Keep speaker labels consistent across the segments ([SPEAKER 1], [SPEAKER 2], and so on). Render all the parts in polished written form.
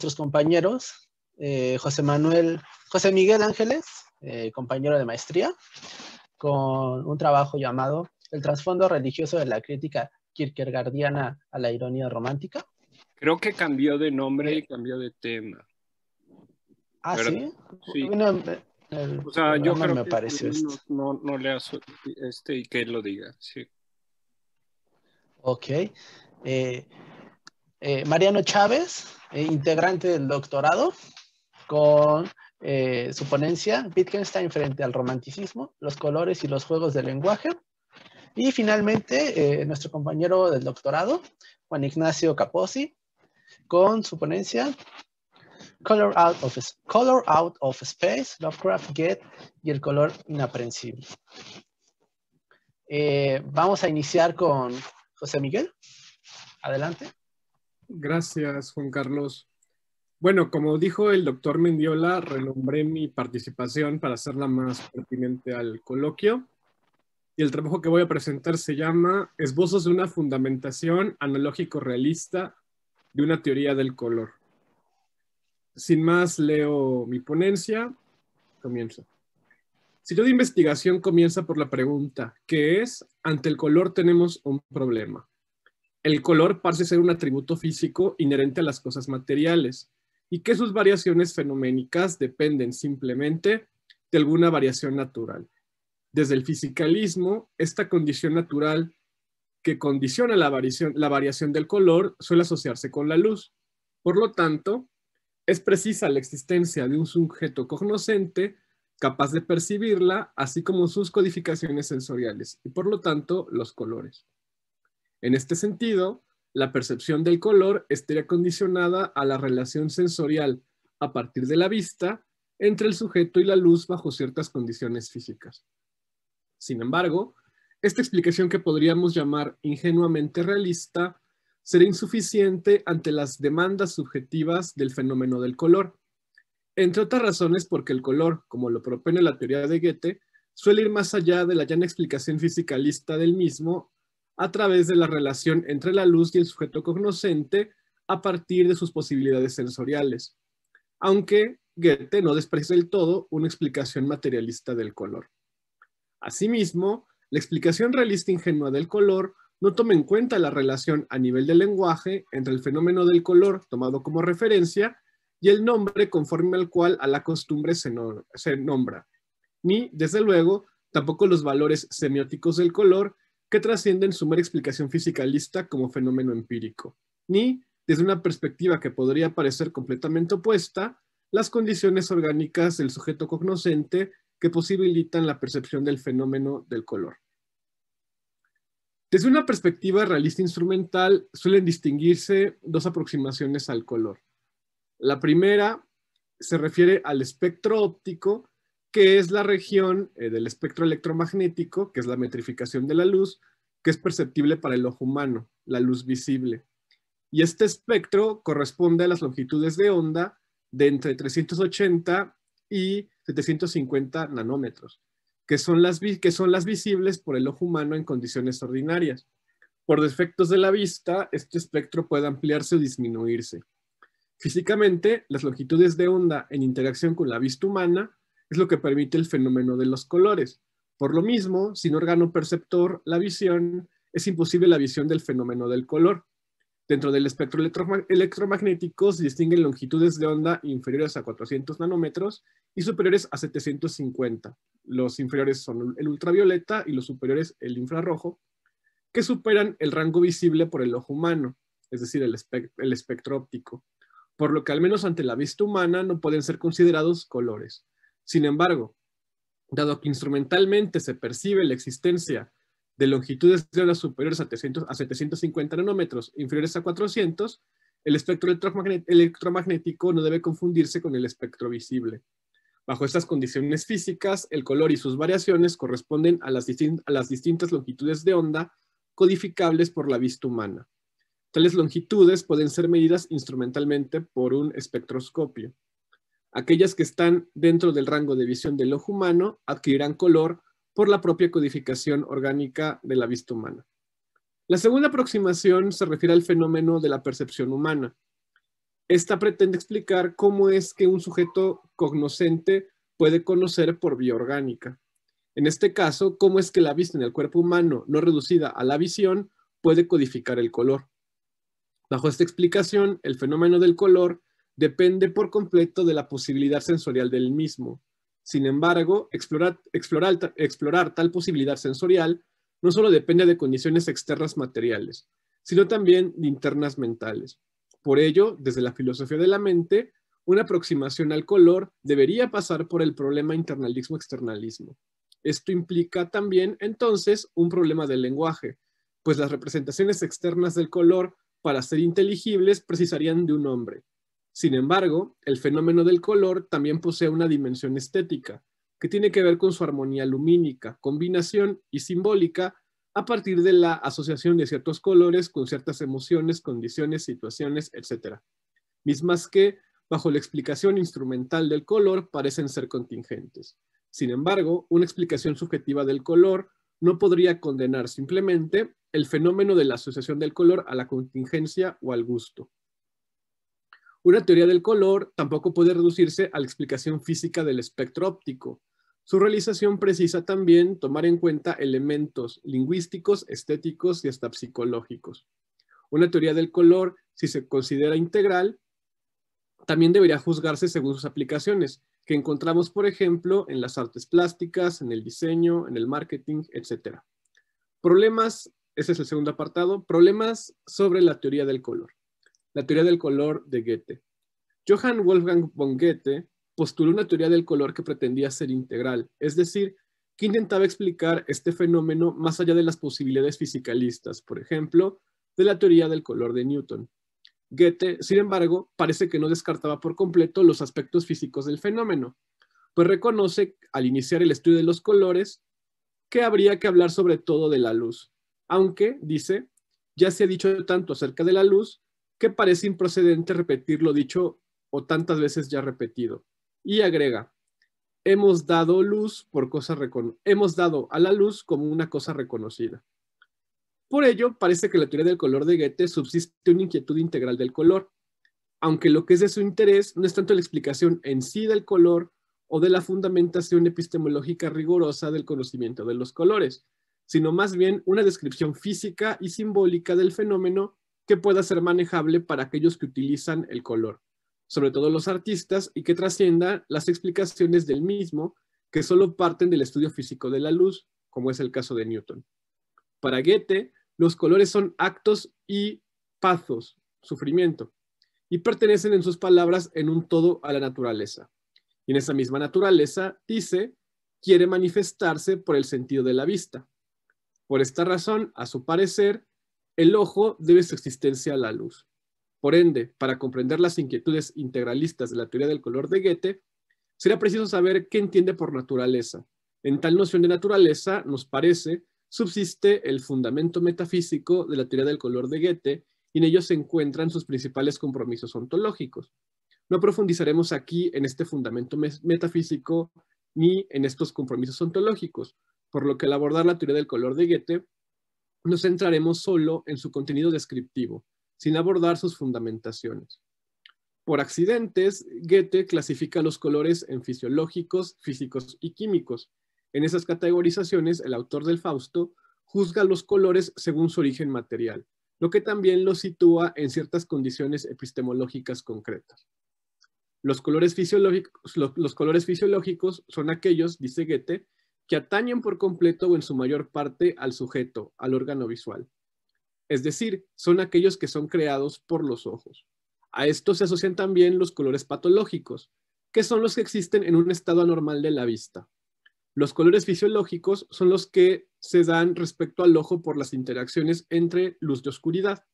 [SPEAKER 1] nuestros compañeros, José Miguel Ángeles, compañero de maestría, con un trabajo llamado El trasfondo religioso de la crítica kierkegaardiana a la ironía romántica.
[SPEAKER 2] Creo que cambió de nombre y cambió de tema.
[SPEAKER 1] Ah,
[SPEAKER 2] ¿verdad?
[SPEAKER 1] ¿sí?
[SPEAKER 2] Sí.
[SPEAKER 1] Bueno,
[SPEAKER 2] O sea, yo creo
[SPEAKER 1] me
[SPEAKER 2] que
[SPEAKER 1] pareció
[SPEAKER 2] no le hace y que él lo diga, sí.
[SPEAKER 1] Ok. Mariano Chávez, integrante del doctorado, con su ponencia Wittgenstein frente al romanticismo, los colores y los juegos del lenguaje. Y finalmente, nuestro compañero del doctorado, Juan Ignacio Capozzi, con su ponencia Color Out of Space, Lovecraft Get y el color inaprensible. Vamos a iniciar con José Miguel. Adelante.
[SPEAKER 3] Gracias, Juan Carlos. Bueno, como dijo el doctor Mendiola, renombré mi participación para hacerla más pertinente al coloquio. Y el trabajo que voy a presentar se llama Esbozos de una fundamentación analógico-realista de una teoría del color. Sin más, leo mi ponencia. Comienzo. Sitio de investigación comienza por la pregunta, ¿qué es? Ante el color tenemos un problema. El color parece ser un atributo físico inherente a las cosas materiales y que sus variaciones fenoménicas dependen simplemente de alguna variación natural. Desde el fisicalismo, esta condición natural que condiciona la variación del color suele asociarse con la luz. Por lo tanto, es precisa la existencia de un sujeto cognoscente capaz de percibirla, así como sus codificaciones sensoriales, y por lo tanto, los colores. En este sentido, la percepción del color estaría condicionada a la relación sensorial a partir de la vista entre el sujeto y la luz bajo ciertas condiciones físicas. Sin embargo, esta explicación que podríamos llamar ingenuamente realista será insuficiente ante las demandas subjetivas del fenómeno del color, entre otras razones porque el color, como lo propone la teoría de Goethe, suele ir más allá de la llana explicación fisicalista del mismo a través de la relación entre la luz y el sujeto cognoscente a partir de sus posibilidades sensoriales, aunque Goethe no desprecia del todo una explicación materialista del color. Asimismo, la explicación realista ingenua del color no toma en cuenta la relación a nivel del lenguaje entre el fenómeno del color tomado como referencia y el nombre conforme al cual a la costumbre se nombra, ni, desde luego, tampoco los valores semióticos del color que trascienden su mera explicación fisicalista como fenómeno empírico, ni, desde una perspectiva que podría parecer completamente opuesta, las condiciones orgánicas del sujeto cognoscente que posibilitan la percepción del fenómeno del color. Desde una perspectiva realista instrumental suelen distinguirse dos aproximaciones al color. La primera se refiere al espectro óptico, que es la región del espectro electromagnético, que es la metrificación de la luz, que es perceptible para el ojo humano, la luz visible. Y este espectro corresponde a las longitudes de onda de entre 380 y 750 nanómetros, que son las visibles por el ojo humano en condiciones ordinarias. Por defectos de la vista, este espectro puede ampliarse o disminuirse. Físicamente, las longitudes de onda en interacción con la vista humana es lo que permite el fenómeno de los colores. Por lo mismo, sin órgano perceptor, la visión, es imposible la visión del fenómeno del color. Dentro del espectro electromagnético se distinguen longitudes de onda inferiores a 400 nanómetros y superiores a 750. Los inferiores son el ultravioleta y los superiores el infrarrojo, que superan el rango visible por el ojo humano, es decir, el espectro óptico, por lo que al menos ante la vista humana no pueden ser considerados colores. Sin embargo, dado que instrumentalmente se percibe la existencia de longitudes de onda superiores a 750 nanómetros, inferiores a 400, el espectro electromagnético no debe confundirse con el espectro visible. Bajo estas condiciones físicas, el color y sus variaciones corresponden a las distintas longitudes de onda codificables por la vista humana. Tales longitudes pueden ser medidas instrumentalmente por un espectroscopio. Aquellas que están dentro del rango de visión del ojo humano adquirirán color por la propia codificación orgánica de la vista humana. La segunda aproximación se refiere al fenómeno de la percepción humana. Esta pretende explicar cómo es que un sujeto cognoscente puede conocer por vía orgánica. En este caso, cómo es que la vista en el cuerpo humano, no reducida a la visión, puede codificar el color. Bajo esta explicación, el fenómeno del color depende por completo de la posibilidad sensorial del mismo. Sin embargo, explorar tal posibilidad sensorial no solo depende de condiciones externas materiales, sino también de internas mentales. Por ello, desde la filosofía de la mente, una aproximación al color debería pasar por el problema internalismo-externalismo. Esto implica también, entonces, un problema del lenguaje, pues las representaciones externas del color, para ser inteligibles, precisarían de un nombre. Sin embargo, el fenómeno del color también posee una dimensión estética, que tiene que ver con su armonía lumínica, combinación y simbólica a partir de la asociación de ciertos colores con ciertas emociones, condiciones, situaciones, etc. Mismas que, bajo la explicación instrumental del color, parecen ser contingentes. Sin embargo, una explicación subjetiva del color no podría condenar simplemente el fenómeno de la asociación del color a la contingencia o al gusto. Una teoría del color tampoco puede reducirse a la explicación física del espectro óptico. Su realización precisa también tomar en cuenta elementos lingüísticos, estéticos y hasta psicológicos. Una teoría del color, si se considera integral, también debería juzgarse según sus aplicaciones, que encontramos, por ejemplo, en las artes plásticas, en el diseño, en el marketing, etc. Problemas, ese es el segundo apartado, problemas sobre la teoría del color. La teoría del color de Goethe. Johann Wolfgang von Goethe postuló una teoría del color que pretendía ser integral, es decir, que intentaba explicar este fenómeno más allá de las posibilidades fisicalistas, por ejemplo, de la teoría del color de Newton. Goethe, sin embargo, parece que no descartaba por completo los aspectos físicos del fenómeno, pues reconoce, al iniciar el estudio de los colores, que habría que hablar sobre todo de la luz, aunque, dice, ya se ha dicho tanto acerca de la luz que parece improcedente repetir lo dicho o tantas veces ya repetido. Y agrega, hemos dado a la luz como una cosa reconocida. Por ello, parece que la teoría del color de Goethe subsiste una inquietud integral del color, aunque lo que es de su interés no es tanto la explicación en sí del color o de la fundamentación epistemológica rigurosa del conocimiento de los colores, sino más bien una descripción física y simbólica del fenómeno que pueda ser manejable para aquellos que utilizan el color, sobre todo los artistas, y que trascienda las explicaciones del mismo que solo parten del estudio físico de la luz, como es el caso de Newton. Para Goethe, los colores son actos y pathos, sufrimiento, y pertenecen en sus palabras en un todo a la naturaleza. Y en esa misma naturaleza, dice, quiere manifestarse por el sentido de la vista. Por esta razón, a su parecer, el ojo debe su existencia a la luz. Por ende, para comprender las inquietudes integralistas de la teoría del color de Goethe, será preciso saber qué entiende por naturaleza. En tal noción de naturaleza, nos parece, subsiste el fundamento metafísico de la teoría del color de Goethe, y en ello se encuentran sus principales compromisos ontológicos. No profundizaremos aquí en este fundamento metafísico ni en estos compromisos ontológicos, por lo que al abordar la teoría del color de Goethe, nos centraremos solo en su contenido descriptivo, sin abordar sus fundamentaciones. Por accidentes, Goethe clasifica los colores en fisiológicos, físicos y químicos. En esas categorizaciones, el autor del Fausto juzga los colores según su origen material, lo que también los sitúa en ciertas condiciones epistemológicas concretas. Los colores fisiológicos son aquellos, dice Goethe, que atañen por completo o en su mayor parte al sujeto, al órgano visual. Es decir, son aquellos que son creados por los ojos. A esto se asocian también los colores patológicos, que son los que existen en un estado anormal de la vista. Los colores fisiológicos son los que se dan respecto al ojo por las interacciones entre luz y oscuridad.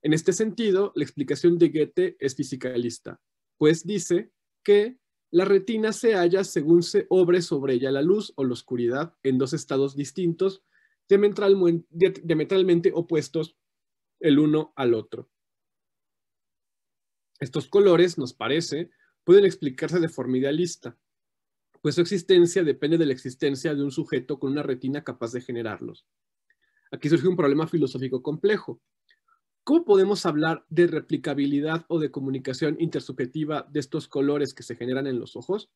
[SPEAKER 3] En este sentido, la explicación de Goethe es fisicalista, pues dice que la retina se halla según se obre sobre ella la luz o la oscuridad en dos estados distintos, diametralmente opuestos el uno al otro. Estos colores, nos parece, pueden explicarse de forma idealista, pues su existencia depende de la existencia de un sujeto con una retina capaz de generarlos. Aquí surge un problema filosófico complejo. ¿Cómo podemos hablar de replicabilidad o de comunicación intersubjetiva de estos colores que se generan en los ojos?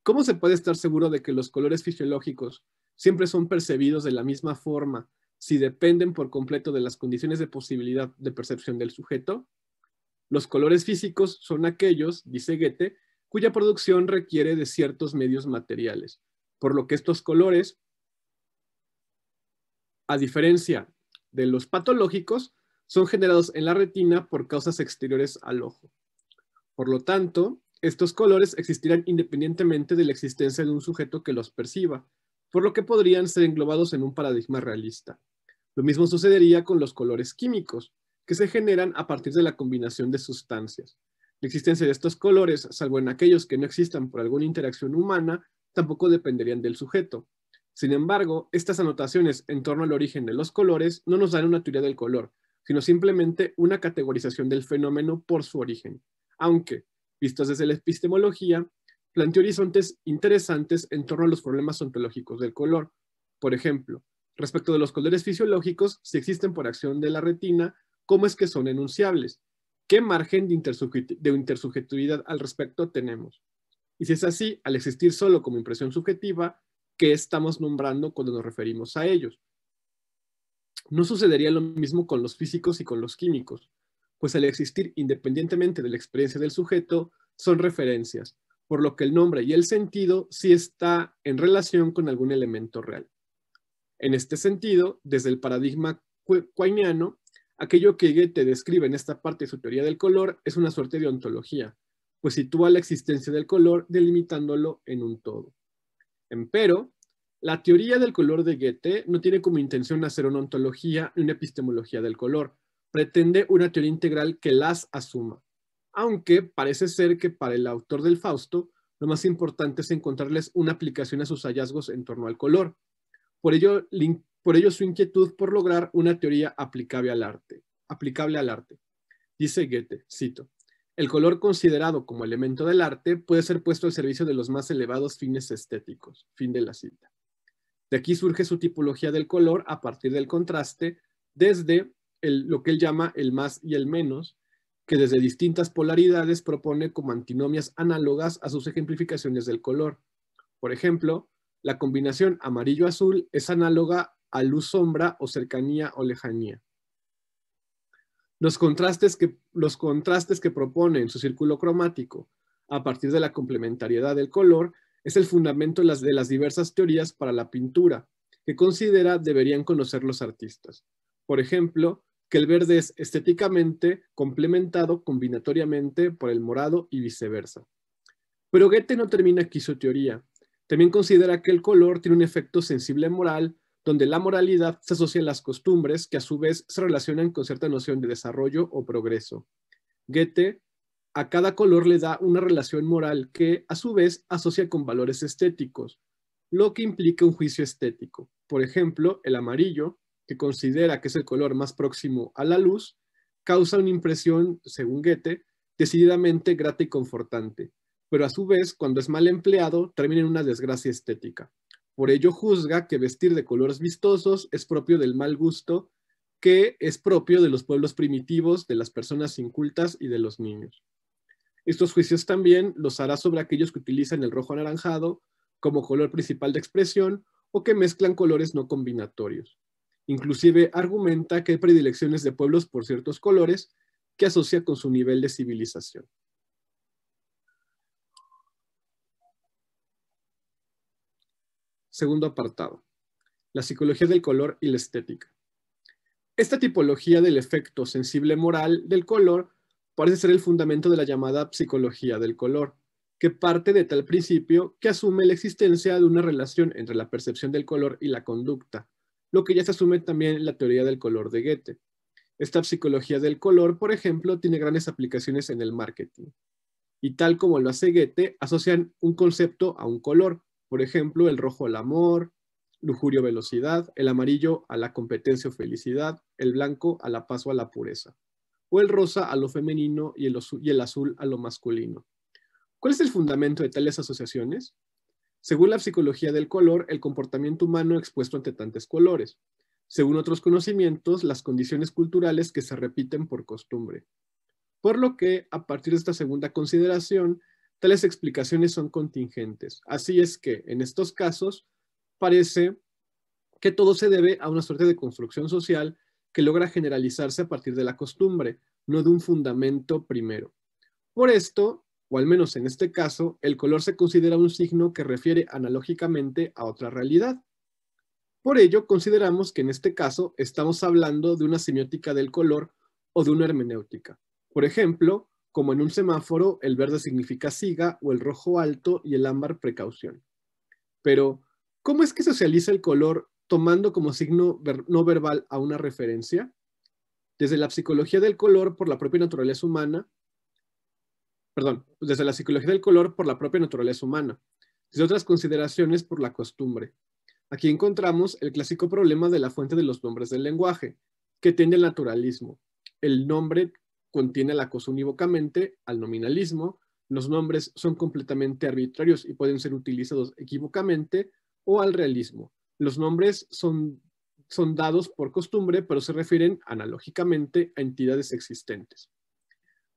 [SPEAKER 3] ¿Cómo se puede estar seguro de que los colores fisiológicos siempre son percibidos de la misma forma si dependen por completo de las condiciones de posibilidad de percepción del sujeto? Los colores físicos son aquellos, dice Goethe, cuya producción requiere de ciertos medios materiales, por lo que estos colores, a diferencia de los patológicos, son generados en la retina por causas exteriores al ojo. Por lo tanto, estos colores existirán independientemente de la existencia de un sujeto que los perciba, por lo que podrían ser englobados en un paradigma realista. Lo mismo sucedería con los colores químicos, que se generan a partir de la combinación de sustancias. La existencia de estos colores, salvo en aquellos que no existan por alguna interacción humana, tampoco dependerían del sujeto. Sin embargo, estas anotaciones en torno al origen de los colores no nos dan una teoría del color, sino simplemente una categorización del fenómeno por su origen, aunque, vistos desde la epistemología, plantea horizontes interesantes en torno a los problemas ontológicos del color. Por ejemplo, respecto de los colores fisiológicos, si existen por acción de la retina, ¿cómo es que son enunciables? ¿Qué margen de intersubjetividad al respecto tenemos? Y si es así, al existir solo como impresión subjetiva, ¿qué estamos nombrando cuando nos referimos a ellos? No sucedería lo mismo con los físicos y con los químicos, pues al existir independientemente de la experiencia del sujeto, son referencias, por lo que el nombre y el sentido sí está en relación con algún elemento real. En este sentido, desde el paradigma quainiano, aquello que Goethe describe en esta parte de su teoría del color es una suerte de ontología, pues sitúa la existencia del color delimitándolo en un todo. Empero, la teoría del color de Goethe no tiene como intención hacer una ontología ni una epistemología del color, pretende una teoría integral que las asuma, aunque parece ser que para el autor del Fausto, lo más importante es encontrarles una aplicación a sus hallazgos en torno al color. Por ello su inquietud por lograr una teoría aplicable al arte. Dice Goethe, cito, el color considerado como elemento del arte puede ser puesto al servicio de los más elevados fines estéticos. Fin de la cita. De aquí surge su tipología del color a partir del contraste desde lo que él llama el más y el menos, que desde distintas polaridades propone como antinomias análogas a sus ejemplificaciones del color. Por ejemplo, la combinación amarillo-azul es análoga a luz-sombra o cercanía o lejanía. Los contrastes que propone en su círculo cromático a partir de la complementariedad del color es el fundamento de las diversas teorías para la pintura que considera deberían conocer los artistas. Por ejemplo, que el verde es estéticamente complementado combinatoriamente por el morado y viceversa. Pero Goethe no termina aquí su teoría. También considera que el color tiene un efecto sensible moral, donde la moralidad se asocia a las costumbres que a su vez se relacionan con cierta noción de desarrollo o progreso. Goethe a cada color le da una relación moral que a su vez asocia con valores estéticos, lo que implica un juicio estético. Por ejemplo, el amarillo, que considera que es el color más próximo a la luz, causa una impresión, según Goethe, decididamente grata y confortante, pero a su vez, cuando es mal empleado, termina en una desgracia estética. Por ello juzga que vestir de colores vistosos es propio del mal gusto, que es propio de los pueblos primitivos, de las personas incultas y de los niños. Estos juicios también los hará sobre aquellos que utilizan el rojo anaranjado como color principal de expresión o que mezclan colores no combinatorios. Inclusive argumenta que hay predilecciones de pueblos por ciertos colores que asocia con su nivel de civilización. Segundo apartado, la psicología del color y la estética. Esta tipología del efecto sensible moral del color parece ser el fundamento de la llamada psicología del color, que parte de tal principio que asume la existencia de una relación entre la percepción del color y la conducta, lo que ya se asume también en la teoría del color de Goethe. Esta psicología del color, por ejemplo, tiene grandes aplicaciones en el marketing. Y tal como lo hace Goethe, asocian un concepto a un color, por ejemplo, el rojo al amor, lujurio velocidad, el amarillo a la competencia o felicidad, el blanco a la paz o a la pureza, o el rosa a lo femenino y el azul a lo masculino. ¿Cuál es el fundamento de tales asociaciones? Según la psicología del color, el comportamiento humano expuesto ante tantos colores. según otros conocimientos, las condiciones culturales que se repiten por costumbre. Por lo que, a partir de esta segunda consideración, tales explicaciones son contingentes. Así es que, en estos casos, parece que todo se debe a una suerte de construcción social que logra generalizarse a partir de la costumbre, no de un fundamento primero. Por esto, o al menos en este caso, el color se considera un signo que refiere analógicamente a otra realidad. Por ello, consideramos que en este caso estamos hablando de una semiótica del color o de una hermenéutica. Por ejemplo, como en un semáforo, el verde significa siga o el rojo alto y el ámbar precaución. Pero, ¿cómo es que socializa el color tomando como signo no verbal a una referencia? Desde la psicología del color por la propia naturaleza humana, desde la psicología del color por la propia naturaleza humana, desde otras consideraciones por la costumbre. Aquí encontramos el clásico problema de la fuente de los nombres del lenguaje, que tiende al naturalismo. El nombre contiene la cosa unívocamente al nominalismo, los nombres son completamente arbitrarios y pueden ser utilizados equívocamente, o al realismo. Los nombres son dados por costumbre, pero se refieren analógicamente a entidades existentes.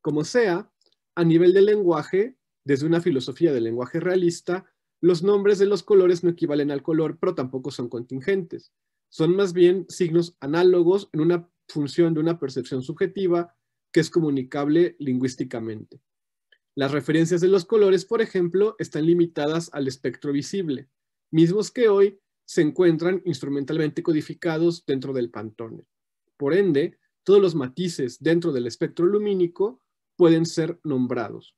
[SPEAKER 3] Como sea, a nivel del lenguaje, desde una filosofía del lenguaje realista, los nombres de los colores no equivalen al color, pero tampoco son contingentes. Son más bien signos análogos en una función de una percepción subjetiva que es comunicable lingüísticamente. Las referencias de los colores, por ejemplo, están limitadas al espectro visible, mismos que hoy se encuentran instrumentalmente codificados dentro del Pantone. Por ende, todos los matices dentro del espectro lumínico pueden ser nombrados.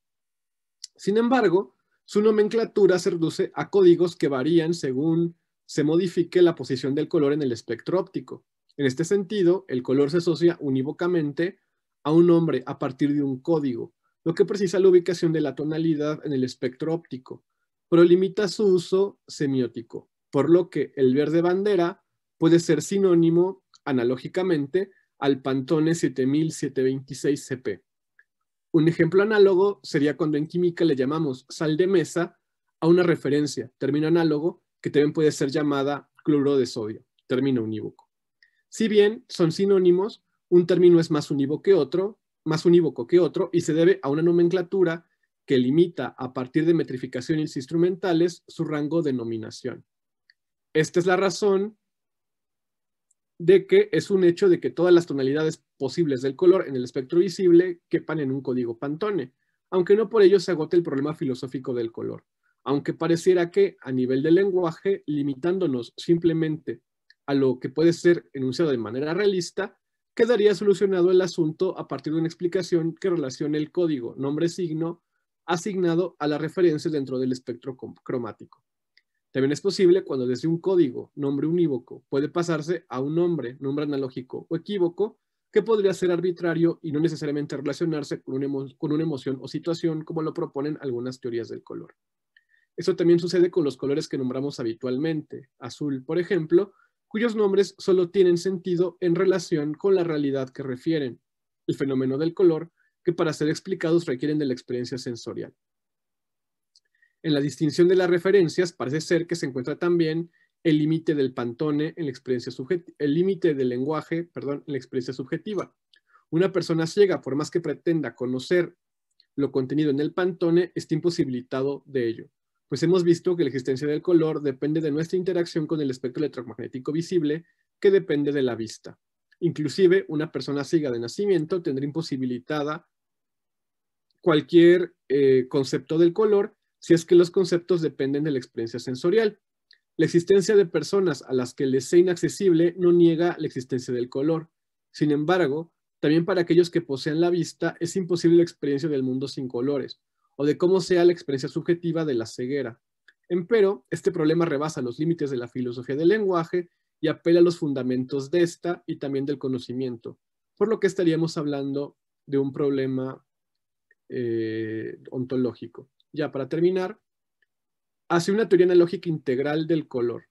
[SPEAKER 3] Sin embargo, su nomenclatura se reduce a códigos que varían según se modifique la posición del color en el espectro óptico. En este sentido, el color se asocia unívocamente a un nombre a partir de un código, lo que precisa la ubicación de la tonalidad en el espectro óptico, pero limita su uso semiótico, por lo que el verde bandera puede ser sinónimo analógicamente al Pantone 7726 CP. Un ejemplo análogo sería cuando en química le llamamos sal de mesa a una referencia, término análogo, que también puede ser llamada cloruro de sodio, término unívoco. Si bien son sinónimos, un término es más unívoco que otro y se debe a una nomenclatura que limita a partir de metrificaciones instrumentales su rango de denominación. Esta es la razón de que es un hecho de que todas las tonalidades posibles del color en el espectro visible quepan en un código Pantone, aunque no por ello se agote el problema filosófico del color, aunque pareciera que, a nivel del lenguaje, limitándonos simplemente a lo que puede ser enunciado de manera realista, quedaría solucionado el asunto a partir de una explicación que relacione el código nombre-signo asignado a la referencia dentro del espectro cromático. También es posible cuando desde un código, nombre unívoco, puede pasarse a un nombre analógico o equívoco, que podría ser arbitrario y no necesariamente relacionarse con una emoción o situación como lo proponen algunas teorías del color. Eso también sucede con los colores que nombramos habitualmente. Azul, por ejemplo, cuyos nombres solo tienen sentido en relación con la realidad que refieren, el fenómeno del color, que para ser explicados requieren de la experiencia sensorial. En la distinción de las referencias parece ser que se encuentra también el límite del Pantone en la experiencia subjetiva, el límite del lenguaje, en la experiencia subjetiva. Una persona ciega, por más que pretenda conocer lo contenido en el Pantone, está imposibilitado de ello, pues hemos visto que la existencia del color depende de nuestra interacción con el espectro electromagnético visible, que depende de la vista. Inclusive, una persona ciega de nacimiento tendrá imposibilitada cualquier concepto del color, si es que los conceptos dependen de la experiencia sensorial. La existencia de personas a las que les sea inaccesible no niega la existencia del color. Sin embargo, también para aquellos que posean la vista es imposible la experiencia del mundo sin colores, o de cómo sea la experiencia subjetiva de la ceguera. Empero, este problema rebasa los límites de la filosofía del lenguaje y apela a los fundamentos de esta y también del conocimiento, por lo que estaríamos hablando de un problema ontológico. Ya para terminar, hacia una teoría analógica integral del color.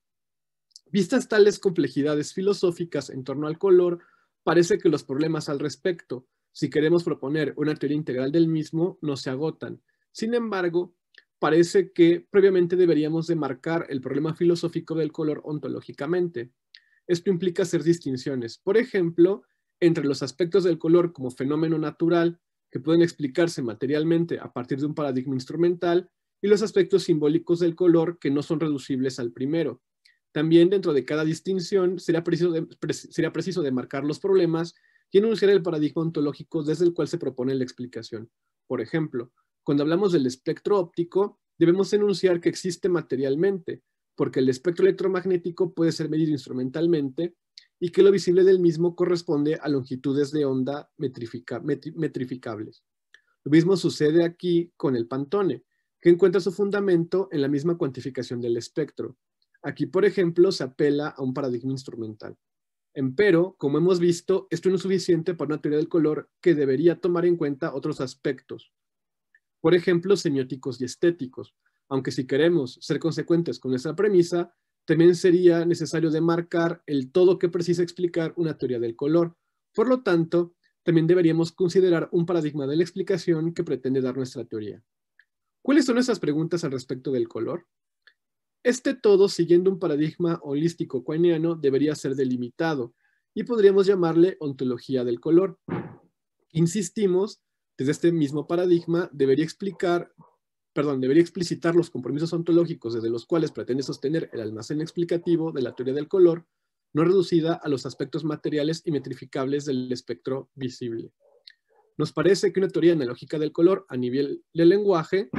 [SPEAKER 3] Vistas tales complejidades filosóficas en torno al color, parece que los problemas al respecto, si queremos proponer una teoría integral del mismo, no se agotan. Sin embargo, parece que previamente deberíamos de marcar el problema filosófico del color ontológicamente. Esto implica hacer distinciones, por ejemplo, entre los aspectos del color como fenómeno natural, que pueden explicarse materialmente a partir de un paradigma instrumental, y los aspectos simbólicos del color que no son reducibles al primero. También dentro de cada distinción sería preciso demarcar los problemas y enunciar el paradigma ontológico desde el cual se propone la explicación. Por ejemplo, cuando hablamos del espectro óptico, debemos enunciar que existe materialmente, porque el espectro electromagnético puede ser medido instrumentalmente y que lo visible del mismo corresponde a longitudes de onda metrificables. Lo mismo sucede aquí con el Pantone, que encuentra su fundamento en la misma cuantificación del espectro. Aquí, por ejemplo, se apela a un paradigma instrumental. Empero, como hemos visto, esto no es suficiente para una teoría del color que debería tomar en cuenta otros aspectos, por ejemplo, semióticos y estéticos, aunque si queremos ser consecuentes con nuestra premisa, también sería necesario demarcar el todo que precisa explicar una teoría del color. Por lo tanto, también deberíamos considerar un paradigma de la explicación que pretende dar nuestra teoría. ¿Cuáles son esas preguntas al respecto del color? Este todo, siguiendo un paradigma holístico quiniano, debería ser delimitado y podríamos llamarle ontología del color. Insistimos, desde este mismo paradigma debería explicitar los compromisos ontológicos desde los cuales pretende sostener el almacén explicativo de la teoría del color, no reducida a los aspectos materiales y metrificables del espectro visible. Nos parece que una teoría analógica del color a nivel del lenguaje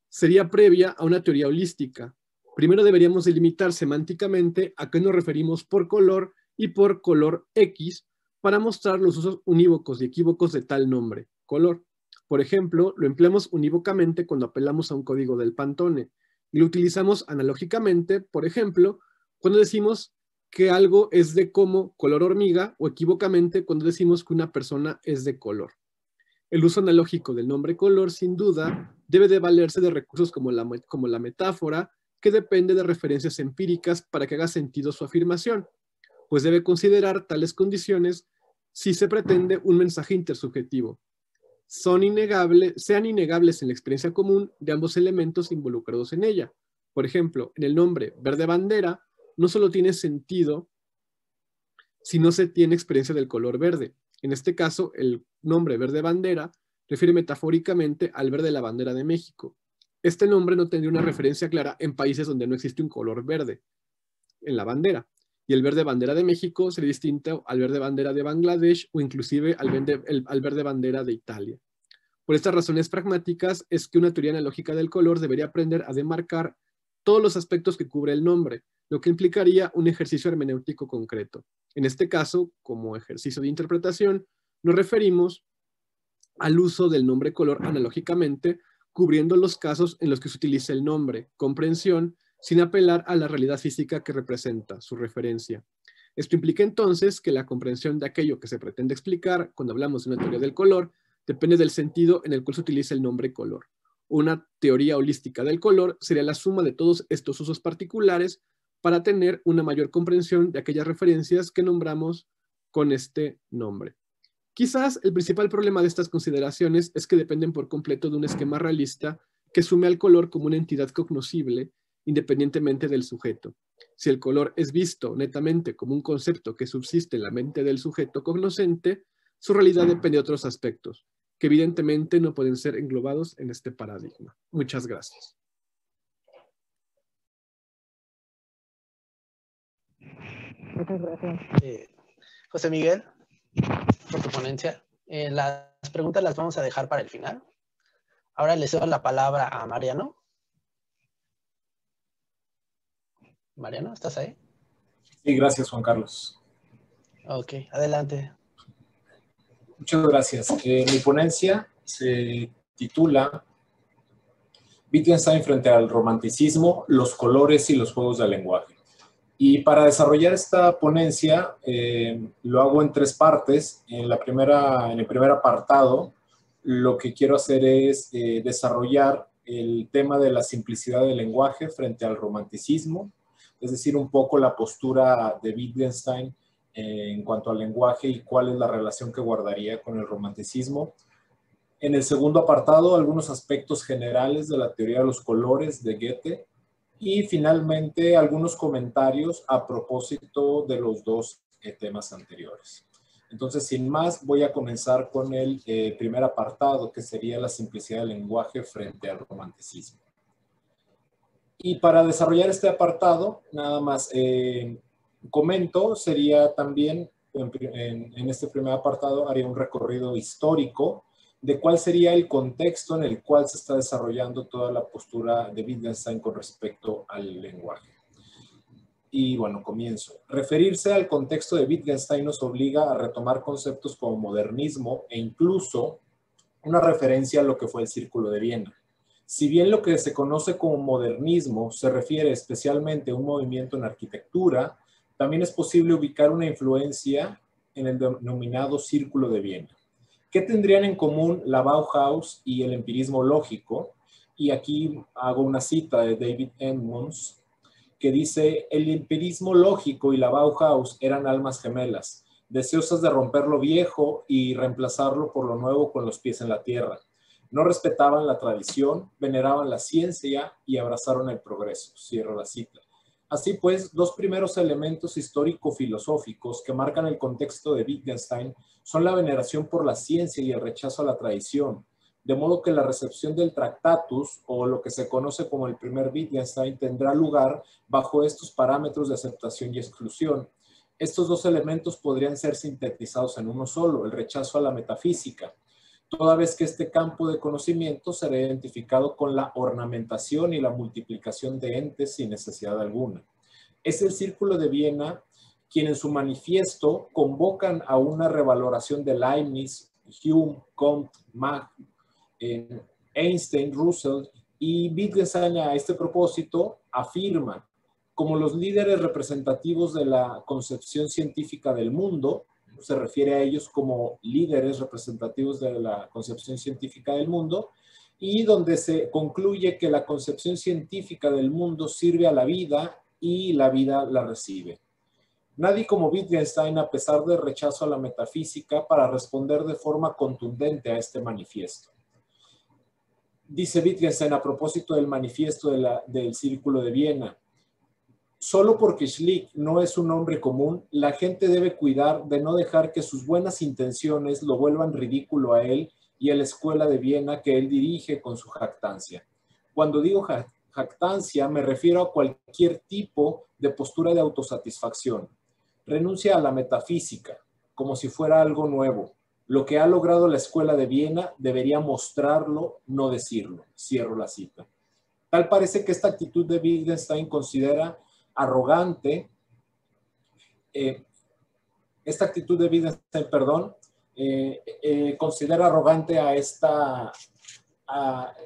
[SPEAKER 3] sería previa a una teoría holística. Primero deberíamos delimitar semánticamente a qué nos referimos por color y por color X para mostrar los usos unívocos y equívocos de tal nombre, color. Por ejemplo, lo empleamos unívocamente cuando apelamos a un código del Pantone y lo utilizamos analógicamente, por ejemplo, cuando decimos que algo es de como color hormiga o equívocamente cuando decimos que una persona es de color. El uso analógico del nombre color, sin duda, debe de valerse de recursos como la metáfora, que depende de referencias empíricas para que haga sentido su afirmación, pues debe considerar tales condiciones si se pretende un mensaje intersubjetivo. Sean innegables en la experiencia común de ambos elementos involucrados en ella. Por ejemplo, en el nombre verde bandera, no solo tiene sentido si no se tiene experiencia del color verde. En este caso, el nombre verde bandera refiere metafóricamente al verde de la bandera de México. Este nombre no tendría una referencia clara en países donde no existe un color verde en la bandera. Y el verde bandera de México sería distinto al verde bandera de Bangladesh o inclusive al verde bandera de Italia. Por estas razones pragmáticas es que una teoría analógica del color debería aprender a demarcar todos los aspectos que cubre el nombre, lo que implicaría un ejercicio hermenéutico concreto. En este caso, como ejercicio de interpretación, nos referimos al uso del nombre color analógicamente, cubriendo los casos en los que se utiliza el nombre, comprensión, sin apelar a la realidad física que representa su referencia. Esto implica entonces que la comprensión de aquello que se pretende explicar cuando hablamos de una teoría del color depende del sentido en el cual se utiliza el nombre color. Una teoría holística del color sería la suma de todos estos usos particulares para tener una mayor comprensión de aquellas referencias que nombramos con este nombre. Quizás el principal problema de estas consideraciones es que dependen por completo de un esquema realista que asume al color como una entidad cognoscible independientemente del sujeto. Si el color es visto netamente como un concepto que subsiste en la mente del sujeto cognoscente, su realidad depende de otros aspectos, que evidentemente no pueden ser englobados en este paradigma. Muchas gracias.
[SPEAKER 1] Muchas gracias, José Miguel, por tu ponencia. Las preguntas las vamos a dejar para el final. Ahora le cedo la palabra a Mariano. Mariano, ¿estás ahí?
[SPEAKER 4] Sí, gracias, Juan Carlos.
[SPEAKER 1] Ok, adelante.
[SPEAKER 4] Muchas gracias. Mi ponencia se titula Wittgenstein frente al romanticismo, los colores y los juegos del lenguaje. Y para desarrollar esta ponencia lo hago en tres partes. En el primer apartado, lo que quiero hacer es desarrollar el tema de la simplicidad del lenguaje frente al romanticismo, es decir, un poco la postura de Wittgenstein en cuanto al lenguaje y cuál es la relación que guardaría con el romanticismo. En el segundo apartado, algunos aspectos generales de la teoría de los colores de Goethe Y finalmente, algunos comentarios a propósito de los dos temas anteriores. Entonces, sin más, voy a comenzar con el primer apartado, que sería la simplicidad del lenguaje frente al romanticismo. Y para desarrollar este apartado, nada más comento, sería también, en este primer apartado, haría un recorrido histórico de cuál sería el contexto en el cual se está desarrollando toda la postura de Wittgenstein con respecto al lenguaje. Y bueno, comienzo. Referirse al contexto de Wittgenstein nos obliga a retomar conceptos como modernismo e incluso una referencia a lo que fue el Círculo de Viena. Si bien lo que se conoce como modernismo se refiere especialmente a un movimiento en arquitectura, también es posible ubicar una influencia en el denominado Círculo de Viena. ¿Qué tendrían en común la Bauhaus y el empirismo lógico? Y aquí hago una cita de David Edmonds, que dice: el empirismo lógico y la Bauhaus eran almas gemelas, deseosas de romper lo viejo y reemplazarlo por lo nuevo con los pies en la tierra. No respetaban la tradición, veneraban la ciencia y abrazaron el progreso. Cierro la cita. Así pues, dos primeros elementos histórico-filosóficos que marcan el contexto de Wittgenstein son la veneración por la ciencia y el rechazo a la tradición, de modo que la recepción del Tractatus, o lo que se conoce como el primer Wittgenstein, tendrá lugar bajo estos parámetros de aceptación y exclusión. Estos dos elementos podrían ser sintetizados en uno solo: el rechazo a la metafísica, toda vez que este campo de conocimiento será identificado con la ornamentación y la multiplicación de entes sin necesidad alguna. Es el Círculo de Viena quien en su manifiesto convocan a una revaloración de Leibniz, Hume, Comte, Mach, Einstein, Russell, y Wittgenstein a este propósito afirma: como los líderes representativos de la concepción científica del mundo, se refiere a ellos como líderes representativos de la concepción científica del mundo, y donde se concluye que la concepción científica del mundo sirve a la vida y la vida la recibe. Nadie como Wittgenstein, a pesar del rechazo a la metafísica, para responder de forma contundente a este manifiesto. Dice Wittgenstein a propósito del manifiesto del Círculo de Viena: solo porque Schlick no es un hombre común, la gente debe cuidar de no dejar que sus buenas intenciones lo vuelvan ridículo a él y a la escuela de Viena que él dirige con su jactancia. Cuando digo jactancia, me refiero a cualquier tipo de postura de autosatisfacción. Renuncia a la metafísica, como si fuera algo nuevo. Lo que ha logrado la escuela de Viena debería mostrarlo, no decirlo. Cierro la cita. Tal parece que esta actitud de Wittgenstein considera arrogante, considera arrogante a esta,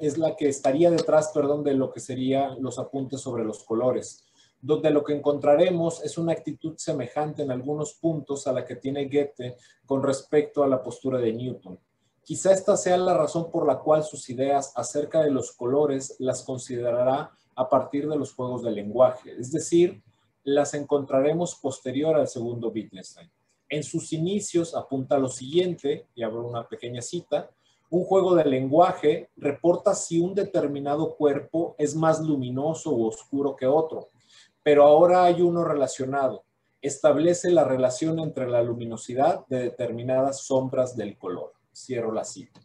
[SPEAKER 4] es la que estaría detrás, de lo que serían los apuntes sobre los colores, donde lo que encontraremos es una actitud semejante en algunos puntos a la que tiene Goethe con respecto a la postura de Newton. Quizá esta sea la razón por la cual sus ideas acerca de los colores las considerará a partir de los juegos del lenguaje, es decir, las encontraremos posterior al segundo Wittgenstein. En sus inicios apunta lo siguiente, y abro una pequeña cita: un juego de lenguaje reporta si un determinado cuerpo es más luminoso u oscuro que otro, pero ahora hay uno relacionado. Establece la relación entre la luminosidad de determinadas sombras del color. Cierro la cita.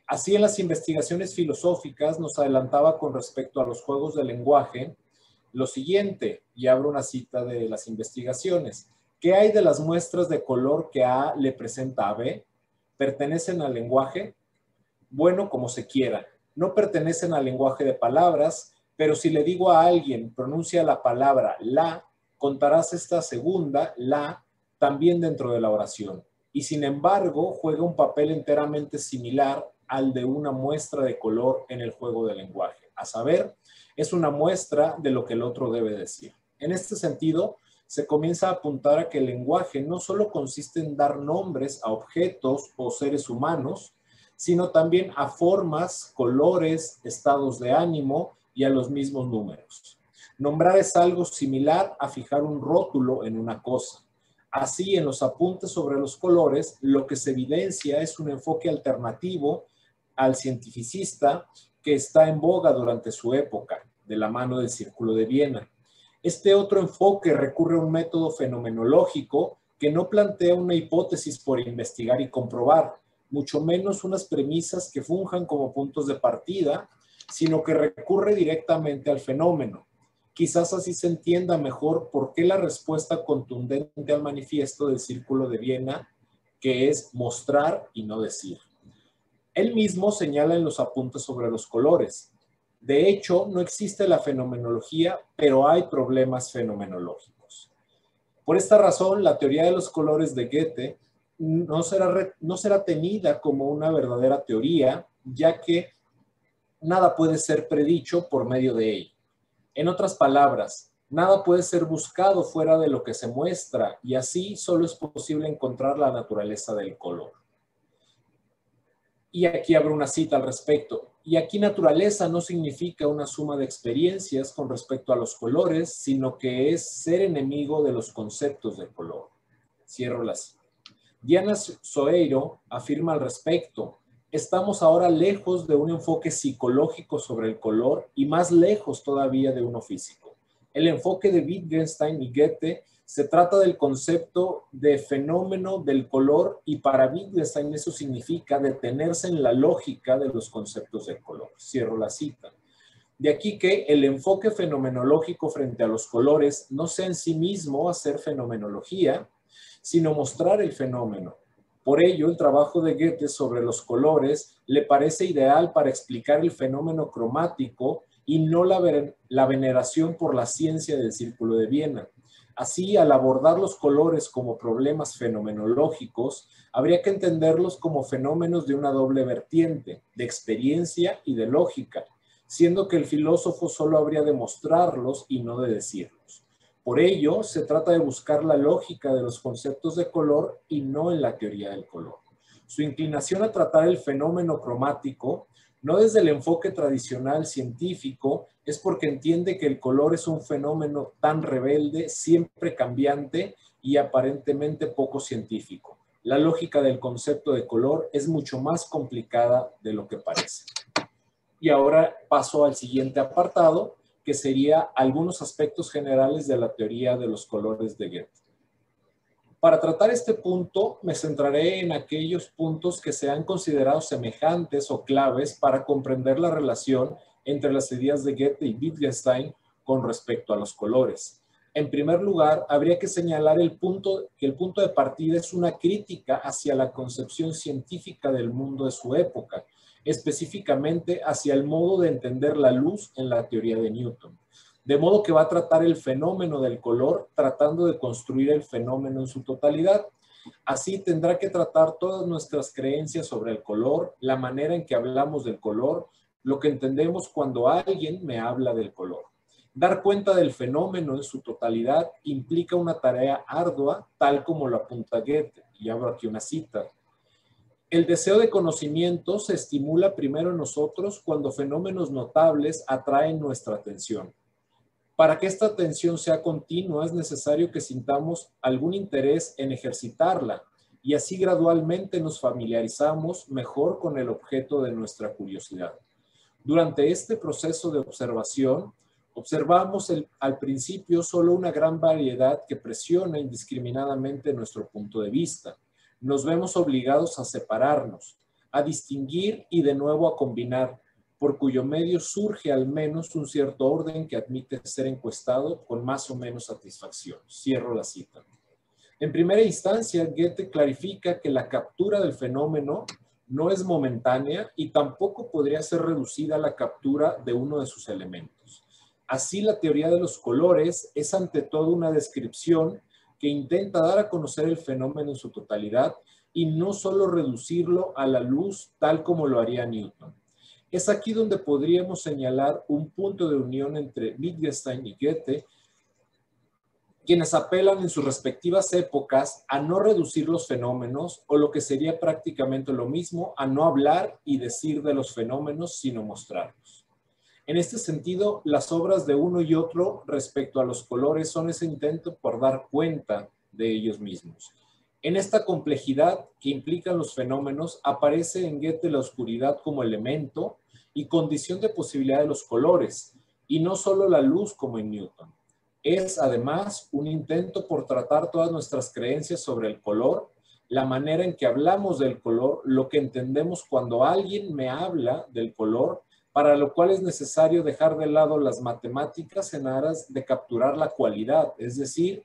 [SPEAKER 4] Así, en las investigaciones filosóficas nos adelantaba con respecto a los juegos de lenguaje lo siguiente, y abro una cita de las investigaciones: ¿qué hay de las muestras de color que A le presenta a B? ¿Pertenecen al lenguaje? Bueno, como se quiera. No pertenecen al lenguaje de palabras, pero si le digo a alguien pronuncia la palabra la, contarás esta segunda, la, también dentro de la oración. Y sin embargo, juega un papel enteramente similar al de una muestra de color en el juego del lenguaje. A saber, es una muestra de lo que el otro debe decir. En este sentido, se comienza a apuntar a que el lenguaje no solo consiste en dar nombres a objetos o seres humanos, sino también a formas, colores, estados de ánimo y a los mismos números. Nombrar es algo similar a fijar un rótulo en una cosa. Así, en los apuntes sobre los colores, lo que se evidencia es un enfoque alternativo al cientificista que está en boga durante su época. de la mano del Círculo de Viena. Este otro enfoque recurre a un método fenomenológico que no plantea una hipótesis por investigar y comprobar, mucho menos unas premisas que funjan como puntos de partida, sino que recurre directamente al fenómeno. Quizás así se entienda mejor por qué la respuesta contundente al manifiesto del Círculo de Viena, que es mostrar y no decir. Él mismo señala en los apuntes sobre los colores: de hecho, no existe la fenomenología, pero hay problemas fenomenológicos. Por esta razón, la teoría de los colores de Goethe no será tenida como una verdadera teoría, ya que nada puede ser predicho por medio de ella. En otras palabras, nada puede ser buscado fuera de lo que se muestra, y así solo es posible encontrar la naturaleza del color. Y aquí abro una cita al respecto. Y aquí naturaleza no significa una suma de experiencias con respecto a los colores, sino que es ser enemigo de los conceptos de color. Cierro la cita. Diana Soeiro afirma al respecto: estamos ahora lejos de un enfoque psicológico sobre el color y más lejos todavía de uno físico. El enfoque de Wittgenstein y Goethe se trata del concepto de fenómeno del color, y para Wittgenstein eso significa detenerse en la lógica de los conceptos del color. Cierro la cita. De aquí que el enfoque fenomenológico frente a los colores no sea en sí mismo hacer fenomenología, sino mostrar el fenómeno. Por ello, el trabajo de Goethe sobre los colores le parece ideal para explicar el fenómeno cromático y no la veneración por la ciencia del Círculo de Viena. Así, al abordar los colores como problemas fenomenológicos, habría que entenderlos como fenómenos de una doble vertiente, de experiencia y de lógica, siendo que el filósofo solo habría de mostrarlos y no de decirlos. Por ello, se trata de buscar la lógica de los conceptos de color y no en la teoría del color. Su inclinación a tratar el fenómeno cromático, no desde el enfoque tradicional científico, es porque entiende que el color es un fenómeno tan rebelde, siempre cambiante y aparentemente poco científico. La lógica del concepto de color es mucho más complicada de lo que parece. Y ahora paso al siguiente apartado, que sería algunos aspectos generales de la teoría de los colores de Goethe. Para tratar este punto, me centraré en aquellos puntos que se han considerado semejantes o claves para comprender la relación entre las ideas de Goethe y Wittgenstein con respecto a los colores. En primer lugar, habría que señalar que el punto de partida es una crítica hacia la concepción científica del mundo de su época, específicamente hacia el modo de entender la luz en la teoría de Newton. De modo que va a tratar el fenómeno del color tratando de construir el fenómeno en su totalidad. Así tendrá que tratar todas nuestras creencias sobre el color, la manera en que hablamos del color, lo que entendemos cuando alguien me habla del color. Dar cuenta del fenómeno en su totalidad implica una tarea ardua, tal como lo apunta Goethe, y abro aquí una cita. El deseo de conocimiento se estimula primero en nosotros cuando fenómenos notables atraen nuestra atención. Para que esta atención sea continua, es necesario que sintamos algún interés en ejercitarla, y así gradualmente nos familiarizamos mejor con el objeto de nuestra curiosidad. Durante este proceso de observación, observamos al principio solo una gran variedad que presiona indiscriminadamente nuestro punto de vista. Nos vemos obligados a separarnos, a distinguir y de nuevo a combinar, por cuyo medio surge al menos un cierto orden que admite ser encuestado con más o menos satisfacción. Cierro la cita. En primera instancia, Goethe clarifica que la captura del fenómeno no es momentánea y tampoco podría ser reducida a la captura de uno de sus elementos. Así, la teoría de los colores es ante todo una descripción que intenta dar a conocer el fenómeno en su totalidad y no solo reducirlo a la luz tal como lo haría Newton. Es aquí donde podríamos señalar un punto de unión entre Wittgenstein y Goethe, quienes apelan en sus respectivas épocas a no reducir los fenómenos, o lo que sería prácticamente lo mismo, a no hablar y decir de los fenómenos, sino mostrarlos. En este sentido, las obras de uno y otro respecto a los colores son ese intento por dar cuenta de ellos mismos. En esta complejidad que implican los fenómenos, aparece en Goethe la oscuridad como elemento y condición de posibilidad de los colores, y no solo la luz como en Newton. Es además un intento por tratar todas nuestras creencias sobre el color, la manera en que hablamos del color, lo que entendemos cuando alguien me habla del color, para lo cual es necesario dejar de lado las matemáticas en aras de capturar la cualidad, es decir,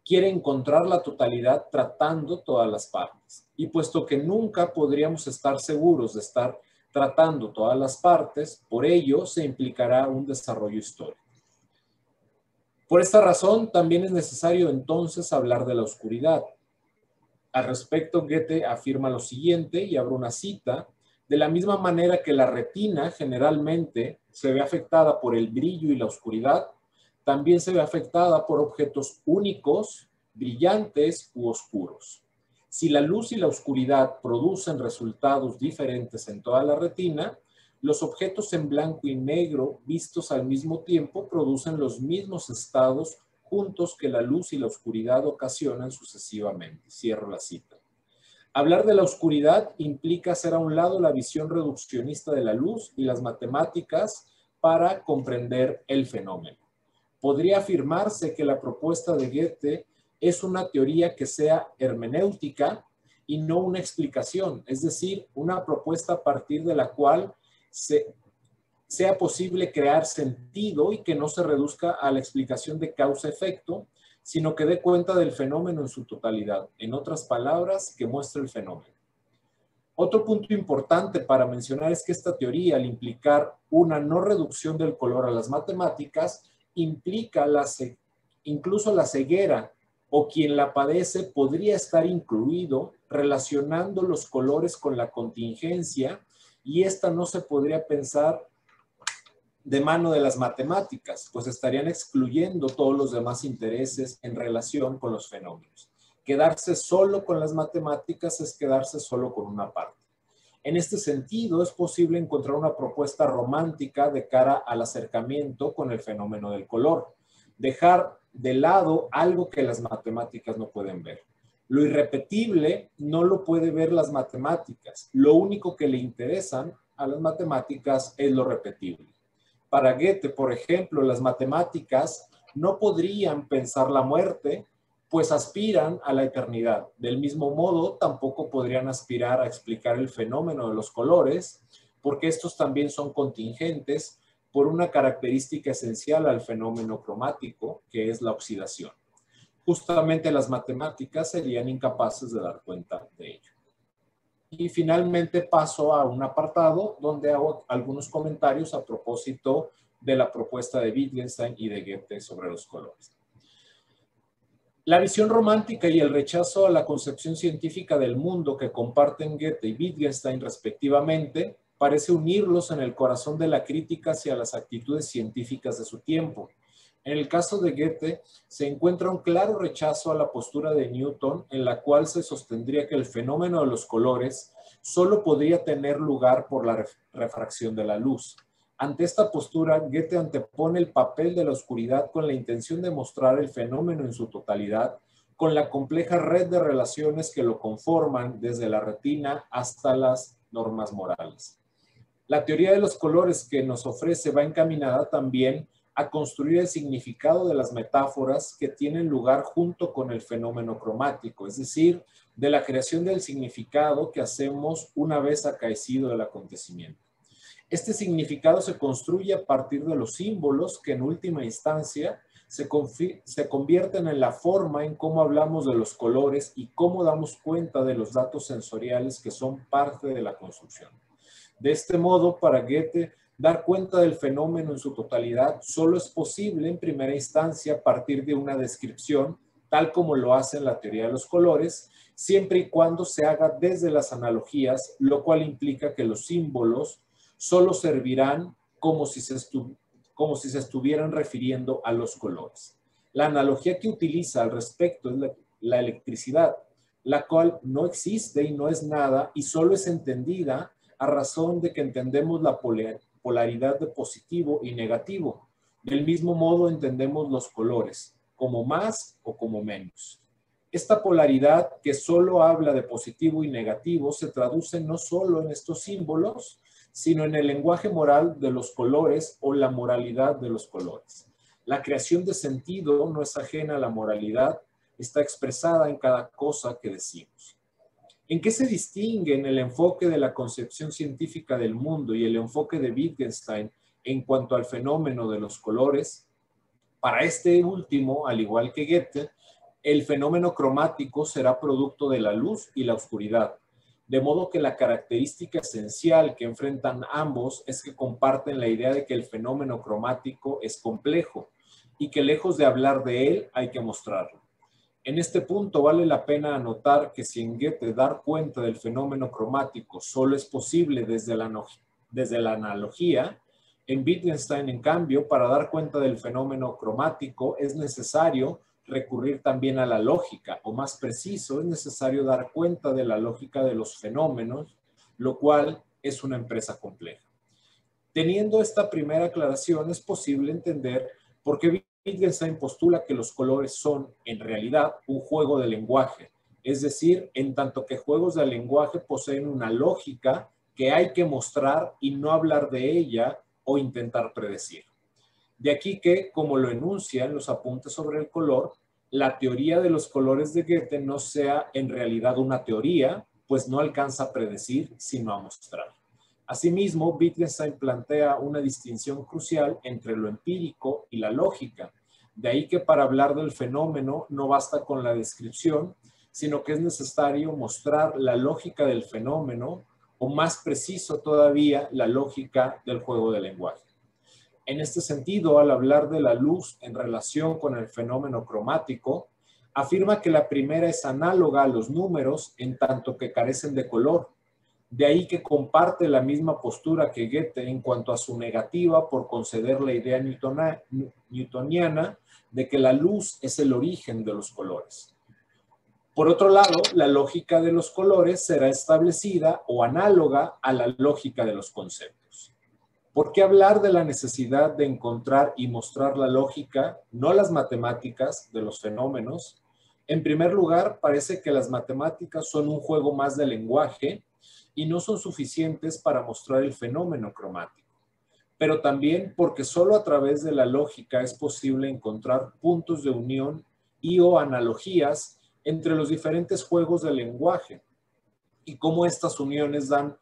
[SPEAKER 4] quiere encontrar la totalidad tratando todas las partes. Y puesto que nunca podríamos estar seguros de estar tratando todas las partes, por ello se implicará un desarrollo histórico. Por esta razón, también es necesario entonces hablar de la oscuridad. Al respecto, Goethe afirma lo siguiente, y abro una cita: de la misma manera que la retina generalmente se ve afectada por el brillo y la oscuridad, también se ve afectada por objetos únicos, brillantes u oscuros. Si la luz y la oscuridad producen resultados diferentes en toda la retina, los objetos en blanco y negro vistos al mismo tiempo producen los mismos estados juntos que la luz y la oscuridad ocasionan sucesivamente. Cierro la cita. Hablar de la oscuridad implica hacer a un lado la visión reduccionista de la luz y las matemáticas para comprender el fenómeno. Podría afirmarse que la propuesta de Goethe es una teoría que sea hermenéutica y no una explicación, es decir, una propuesta a partir de la cual sea posible crear sentido y que no se reduzca a la explicación de causa-efecto, sino que dé cuenta del fenómeno en su totalidad. En otras palabras, que muestre el fenómeno. Otro punto importante para mencionar es que esta teoría, al implicar una no reducción del color a las matemáticas, implica incluso la ceguera, o quien la padece podría estar incluido relacionando los colores con la contingencia, y esta no se podría pensar de mano de las matemáticas, pues estarían excluyendo todos los demás intereses en relación con los fenómenos. Quedarse solo con las matemáticas es quedarse solo con una parte. En este sentido, es posible encontrar una propuesta romántica de cara al acercamiento con el fenómeno del color. Dejar de lado algo que las matemáticas no pueden ver. Lo irrepetible no lo puede ver las matemáticas. Lo único que le interesan a las matemáticas es lo repetible. Para Goethe, por ejemplo, las matemáticas no podrían pensar la muerte, pues aspiran a la eternidad. Del mismo modo, tampoco podrían aspirar a explicar el fenómeno de los colores, porque estos también son contingentes por una característica esencial al fenómeno cromático, que es la oxidación. Justamente las matemáticas serían incapaces de dar cuenta de ello. Y finalmente paso a un apartado donde hago algunos comentarios a propósito de la propuesta de Wittgenstein y de Goethe sobre los colores. La visión romántica y el rechazo a la concepción científica del mundo que comparten Goethe y Wittgenstein respectivamente parece unirlos en el corazón de la crítica hacia las actitudes científicas de su tiempo. En el caso de Goethe, se encuentra un claro rechazo a la postura de Newton, en la cual se sostendría que el fenómeno de los colores solo podría tener lugar por la refracción de la luz. Ante esta postura, Goethe antepone el papel de la oscuridad con la intención de mostrar el fenómeno en su totalidad, con la compleja red de relaciones que lo conforman desde la retina hasta las normas morales. La teoría de los colores que nos ofrece va encaminada también a construir el significado de las metáforas que tienen lugar junto con el fenómeno cromático, es decir, de la creación del significado que hacemos una vez acaecido el acontecimiento. Este significado se construye a partir de los símbolos que en última instancia se convierten en la forma en cómo hablamos de los colores y cómo damos cuenta de los datos sensoriales que son parte de la construcción. De este modo, para Goethe, dar cuenta del fenómeno en su totalidad solo es posible en primera instancia a partir de una descripción, tal como lo hace en la teoría de los colores, siempre y cuando se haga desde las analogías, lo cual implica que los símbolos solo servirán como si se estuvieran refiriendo a los colores. La analogía que utiliza al respecto es la electricidad, la cual no existe y no es nada y solo es entendida a razón de que entendemos la polaridad de positivo y negativo. Del mismo modo entendemos los colores, como más o como menos. Esta polaridad que solo habla de positivo y negativo se traduce no solo en estos símbolos, sino en el lenguaje moral de los colores o la moralidad de los colores. La creación de sentido no es ajena a la moralidad, está expresada en cada cosa que decimos. ¿En qué se distinguen el enfoque de la concepción científica del mundo y el enfoque de Wittgenstein en cuanto al fenómeno de los colores? Para este último, al igual que Goethe, el fenómeno cromático será producto de la luz y la oscuridad, de modo que la característica esencial que enfrentan ambos es que comparten la idea de que el fenómeno cromático es complejo y que lejos de hablar de él hay que mostrarlo. En este punto vale la pena anotar que si en Goethe dar cuenta del fenómeno cromático solo es posible desde la analogía, en Wittgenstein, en cambio, para dar cuenta del fenómeno cromático es necesario recurrir también a la lógica, o más preciso, es necesario dar cuenta de la lógica de los fenómenos, lo cual es una empresa compleja. Teniendo esta primera aclaración, es posible entender por qué Wittgenstein postula que los colores son, en realidad, un juego de lenguaje, es decir, en tanto que juegos de lenguaje poseen una lógica que hay que mostrar y no hablar de ella o intentar predecir. De aquí que, como lo enuncia en los apuntes sobre el color, la teoría de los colores de Goethe no sea en realidad una teoría, pues no alcanza a predecir, sino a mostrar. Asimismo, Wittgenstein plantea una distinción crucial entre lo empírico y la lógica. De ahí que para hablar del fenómeno no basta con la descripción, sino que es necesario mostrar la lógica del fenómeno, o más preciso todavía, la lógica del juego del lenguaje. En este sentido, al hablar de la luz en relación con el fenómeno cromático, afirma que la primera es análoga a los números en tanto que carecen de color. De ahí que comparte la misma postura que Goethe en cuanto a su negativa por conceder la idea newtoniana de que la luz es el origen de los colores. Por otro lado, la lógica de los colores será establecida o análoga a la lógica de los conceptos. ¿Por qué hablar de la necesidad de encontrar y mostrar la lógica, no las matemáticas, de los fenómenos? En primer lugar, parece que las matemáticas son un juego más de lenguaje y no son suficientes para mostrar el fenómeno cromático. Pero también porque solo a través de la lógica es posible encontrar puntos de unión y o analogías entre los diferentes juegos del lenguaje y cómo estas uniones dan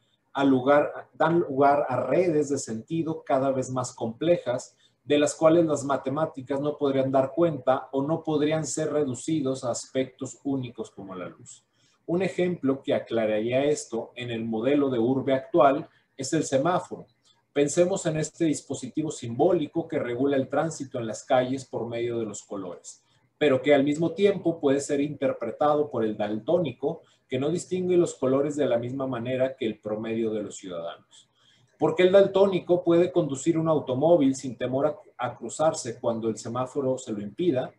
[SPEAKER 4] lugar a redes de sentido cada vez más complejas, de las cuales las matemáticas no podrían dar cuenta o no podrían ser reducidos a aspectos únicos como la luz. Un ejemplo que aclararía esto en el modelo de urbe actual es el semáforo. Pensemos en este dispositivo simbólico que regula el tránsito en las calles por medio de los colores, pero que al mismo tiempo puede ser interpretado por el daltónico, que no distingue los colores de la misma manera que el promedio de los ciudadanos. ¿Por qué el daltónico puede conducir un automóvil sin temor a cruzarse cuando el semáforo se lo impida?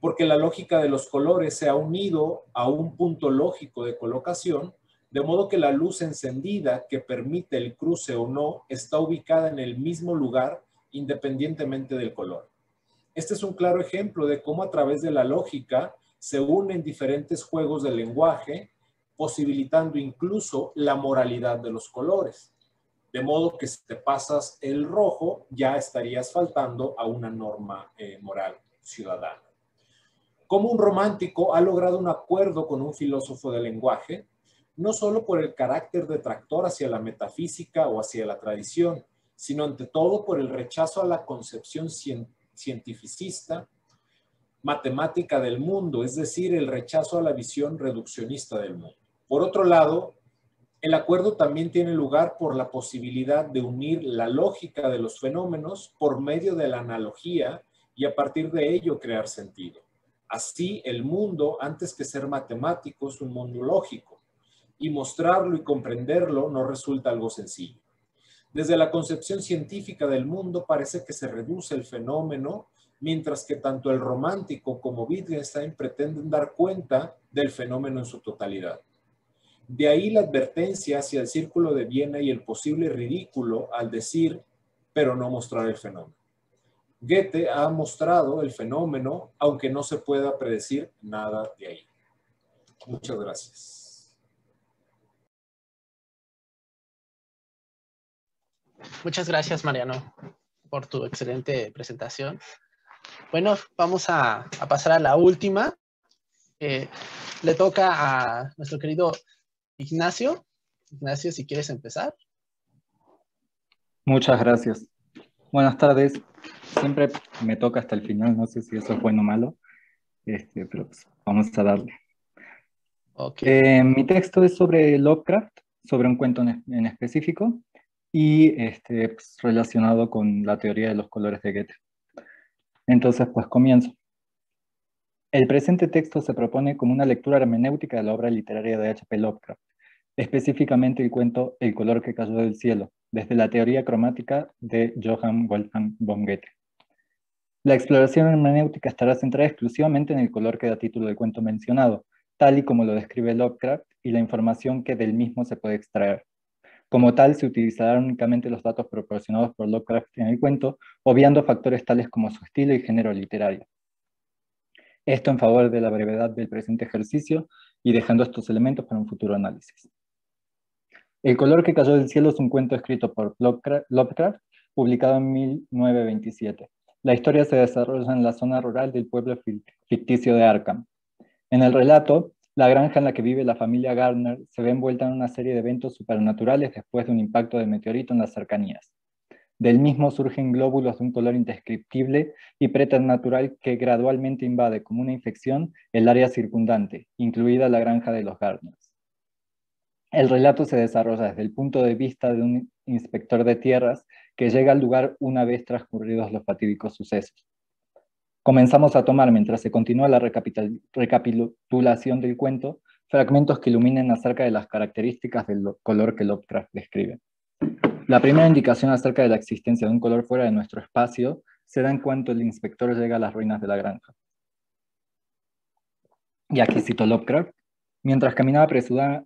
[SPEAKER 4] Porque la lógica de los colores se ha unido a un punto lógico de colocación, de modo que la luz encendida que permite el cruce o no está ubicada en el mismo lugar independientemente del color. Este es un claro ejemplo de cómo a través de la lógica se unen diferentes juegos del lenguaje, posibilitando incluso la moralidad de los colores. De modo que si te pasas el rojo, ya estarías faltando a una norma moral ciudadana. Como un romántico ha logrado un acuerdo con un filósofo del lenguaje, no solo por el carácter detractor hacia la metafísica o hacia la tradición, sino ante todo por el rechazo a la concepción cientificista, matemática del mundo, es decir, el rechazo a la visión reduccionista del mundo. Por otro lado, el acuerdo también tiene lugar por la posibilidad de unir la lógica de los fenómenos por medio de la analogía y a partir de ello crear sentido. Así, el mundo, antes que ser matemático, es un mundo lógico, y mostrarlo y comprenderlo no resulta algo sencillo. Desde la concepción científica del mundo parece que se reduce el fenómeno, mientras que tanto el romántico como Wittgenstein pretenden dar cuenta del fenómeno en su totalidad. De ahí la advertencia hacia el círculo de Viena y el posible ridículo al decir, pero no mostrar el fenómeno. Goethe ha mostrado el fenómeno, aunque no se pueda predecir nada de ahí. Muchas gracias.
[SPEAKER 1] Muchas gracias, Mariano, por tu excelente presentación. Bueno, vamos a pasar a la última. Le toca a nuestro querido Ignacio. Ignacio, si quieres empezar.
[SPEAKER 5] Muchas gracias. Buenas tardes. Siempre me toca hasta el final, no sé si eso es bueno o malo, pero pues vamos a darle.
[SPEAKER 1] Okay.
[SPEAKER 5] Mi texto es sobre Lovecraft, sobre un cuento en específico, y pues, relacionado con la teoría de los colores de Goethe. Entonces, pues comienzo. El presente texto se propone como una lectura hermenéutica de la obra literaria de H.P. Lovecraft, específicamente el cuento El color que cayó del cielo, desde la teoría cromática de Johann Wolfgang von Goethe. La exploración hermenéutica estará centrada exclusivamente en el color que da título del cuento mencionado, tal y como lo describe Lovecraft, y la información que del mismo se puede extraer. Como tal, se utilizarán únicamente los datos proporcionados por Lovecraft en el cuento, obviando factores tales como su estilo y género literario. Esto en favor de la brevedad del presente ejercicio y dejando estos elementos para un futuro análisis. El color que cayó del cielo es un cuento escrito por Lovecraft, publicado en 1927. La historia se desarrolla en la zona rural del pueblo ficticio de Arkham. En el relato, la granja en la que vive la familia Gardner se ve envuelta en una serie de eventos supernaturales después de un impacto de meteorito en las cercanías. Del mismo surgen glóbulos de un color indescriptible y preternatural que gradualmente invade como una infección el área circundante, incluida la granja de los Gardners. El relato se desarrolla desde el punto de vista de un inspector de tierras que llega al lugar una vez transcurridos los fatídicos sucesos. Comenzamos a tomar, mientras se continúa la recapitulación del cuento, fragmentos que iluminen acerca de las características del color que Lovecraft describe. La primera indicación acerca de la existencia de un color fuera de nuestro espacio se da en cuanto el inspector llega a las ruinas de la granja. Y aquí cito Lovecraft. Mientras caminaba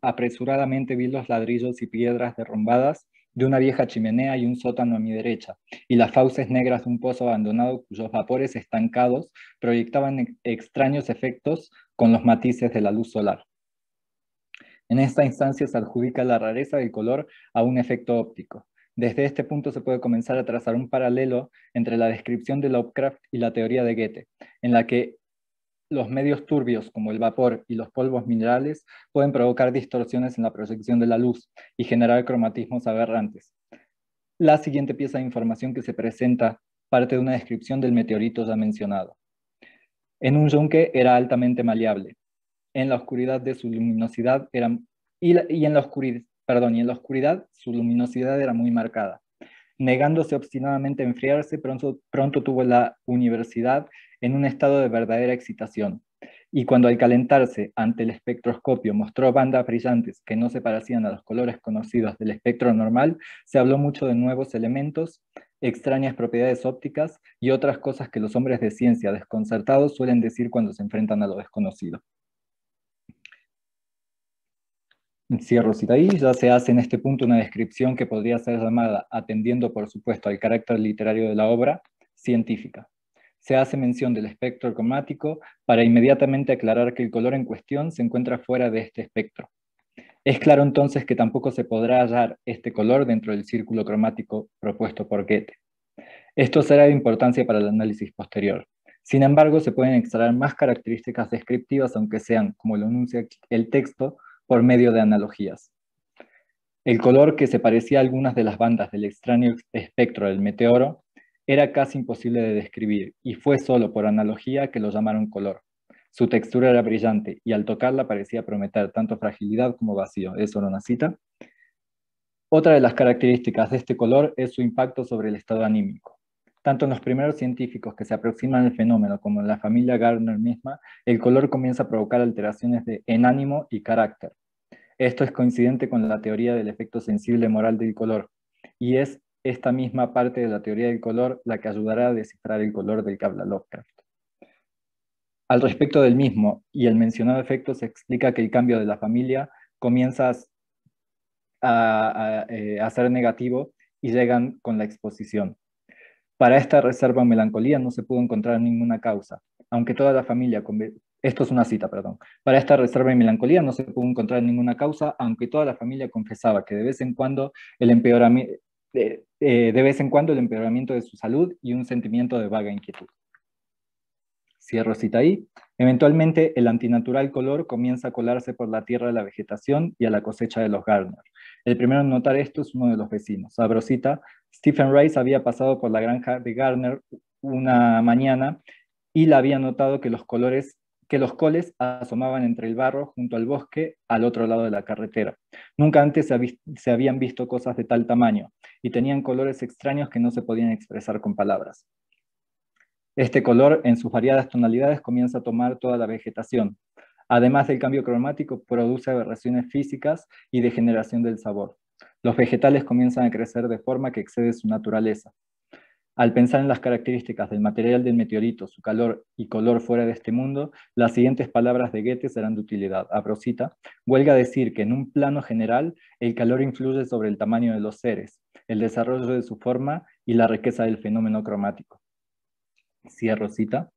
[SPEAKER 5] apresuradamente vi los ladrillos y piedras derrumbadas de una vieja chimenea y un sótano a mi derecha, y las fauces negras de un pozo abandonado cuyos vapores estancados proyectaban extraños efectos con los matices de la luz solar. En esta instancia se adjudica la rareza del color a un efecto óptico. Desde este punto se puede comenzar a trazar un paralelo entre la descripción de Lovecraft y la teoría de Goethe, en la que los medios turbios como el vapor y los polvos minerales pueden provocar distorsiones en la proyección de la luz y generar cromatismos aberrantes. La siguiente pieza de información que se presenta parte de una descripción del meteorito ya mencionado. En un yunque era altamente maleable. En la oscuridad de su luminosidad era, en la oscuridad su luminosidad era muy marcada. Negándose obstinadamente a enfriarse, pronto tuvo la universidad en un estado de verdadera excitación. Y cuando al calentarse ante el espectroscopio mostró bandas brillantes que no se parecían a los colores conocidos del espectro normal, se habló mucho de nuevos elementos, extrañas propiedades ópticas y otras cosas que los hombres de ciencia desconcertados suelen decir cuando se enfrentan a lo desconocido. Cierro cita ahí. Ya se hace en este punto una descripción que podría ser llamada, atendiendo por supuesto al carácter literario de la obra, científica. Se hace mención del espectro cromático para inmediatamente aclarar que el color en cuestión se encuentra fuera de este espectro. Es claro entonces que tampoco se podrá hallar este color dentro del círculo cromático propuesto por Goethe. Esto será de importancia para el análisis posterior. Sin embargo, se pueden extraer más características descriptivas, aunque sean, como lo enuncia el texto, por medio de analogías. El color, que se parecía a algunas de las bandas del extraño espectro del meteoro, era casi imposible de describir, y fue solo por analogía que lo llamaron color. Su textura era brillante, y al tocarla parecía prometer tanto fragilidad como vacío. ¿Es solo una cita? Otra de las características de este color es su impacto sobre el estado anímico. Tanto en los primeros científicos que se aproximan al fenómeno como en la familia Gardner misma, el color comienza a provocar alteraciones en ánimo y carácter. Esto es coincidente con la teoría del efecto sensible moral del color, y es esta misma parte de la teoría del color la que ayudará a descifrar el color del que habla Lovecraft. Al respecto del mismo y el mencionado efecto, se explica que el cambio de la familia comienza a ser negativo y llegan con la exposición. Para esta reserva o melancolía no se pudo encontrar ninguna causa, aunque toda la familia... Esto es una cita, perdón. Para esta reserva y melancolía no se pudo encontrar ninguna causa, aunque toda la familia confesaba que de vez en cuando el empeoramiento... de vez en cuando el empeoramiento de su salud y un sentimiento de vaga inquietud. Cierro cita ahí. Eventualmente, el antinatural color comienza a colarse por la tierra de la vegetación y a la cosecha de los Gardner. El primero en notar esto es uno de los vecinos. Abro cita. Stephen Rice había pasado por la granja de Gardner una mañana y la había notado que los coles asomaban entre el barro junto al bosque al otro lado de la carretera. Nunca antes se habían visto cosas de tal tamaño y tenían colores extraños que no se podían expresar con palabras. Este color, en sus variadas tonalidades, comienza a tomar toda la vegetación. Además del cambio cromático, produce aberraciones físicas y degeneración del sabor. Los vegetales comienzan a crecer de forma que excede su naturaleza. Al pensar en las características del material del meteorito, su calor y color fuera de este mundo, las siguientes palabras de Goethe serán de utilidad. Abro cita. Huelga decir que en un plano general, el calor influye sobre el tamaño de los seres, el desarrollo de su forma y la riqueza del fenómeno cromático. Cierro cita.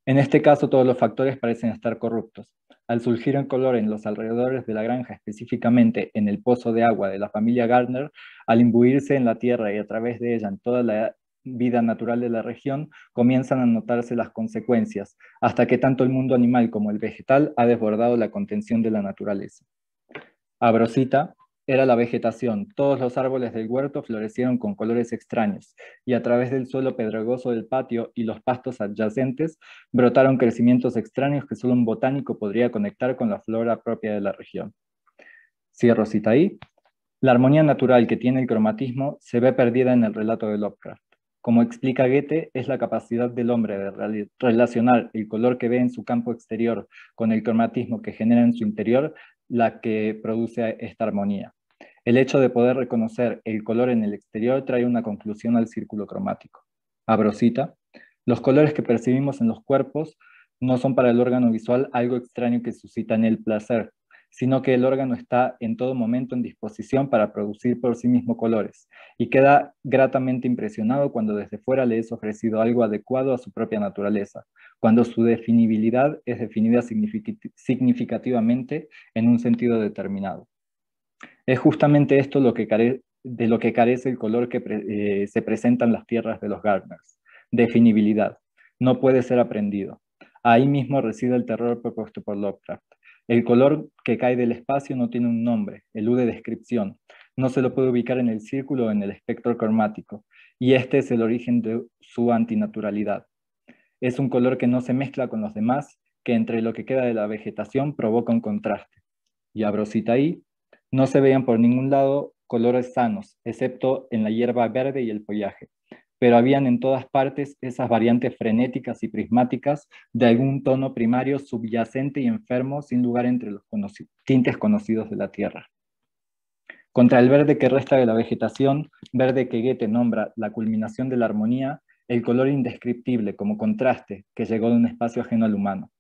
[SPEAKER 5] En este caso, todos los factores parecen estar corruptos. Al surgir el color en los alrededores de la granja, específicamente en el pozo de agua de la familia Gardner, al imbuirse en la tierra y a través de ella en toda la vida natural de la región, comienzan a notarse las consecuencias, hasta que tanto el mundo animal como el vegetal ha desbordado la contención de la naturaleza. Abro cita. Era la vegetación. Todos los árboles del huerto florecieron con colores extraños, y a través del suelo pedregoso del patio y los pastos adyacentes brotaron crecimientos extraños que solo un botánico podría conectar con la flora propia de la región. Cierro cita ahí. La armonía natural que tiene el cromatismo se ve perdida en el relato de Lovecraft. Como explica Goethe, es la capacidad del hombre de relacionar el color que ve en su campo exterior con el cromatismo que genera en su interior la que produce esta armonía. El hecho de poder reconocer el color en el exterior trae una conclusión al círculo cromático. Abro cita. Los colores que percibimos en los cuerpos no son para el órgano visual algo extraño que suscita en él placer, sino que el órgano está en todo momento en disposición para producir por sí mismo colores, y queda gratamente impresionado cuando desde fuera le es ofrecido algo adecuado a su propia naturaleza, cuando su definibilidad es definida significativamente en un sentido determinado. Es justamente esto de lo que carece el color que se presenta en las tierras de los Gardners: definibilidad. No puede ser aprendido. Ahí mismo reside el terror propuesto por Lovecraft. El color que cae del espacio no tiene un nombre, elude descripción. No se lo puede ubicar en el círculo o en el espectro cromático, y este es el origen de su antinaturalidad. Es un color que no se mezcla con los demás, que entre lo que queda de la vegetación provoca un contraste. Y abro cita ahí. No se veían por ningún lado colores sanos, excepto en la hierba verde y el follaje, pero habían en todas partes esas variantes frenéticas y prismáticas de algún tono primario subyacente y enfermo, sin lugar entre los tintes conocidos de la tierra. Contra el verde que resta de la vegetación, verde que Goethe nombra la culminación de la armonía, el color indescriptible como contraste que llegó de un espacio ajeno al humano.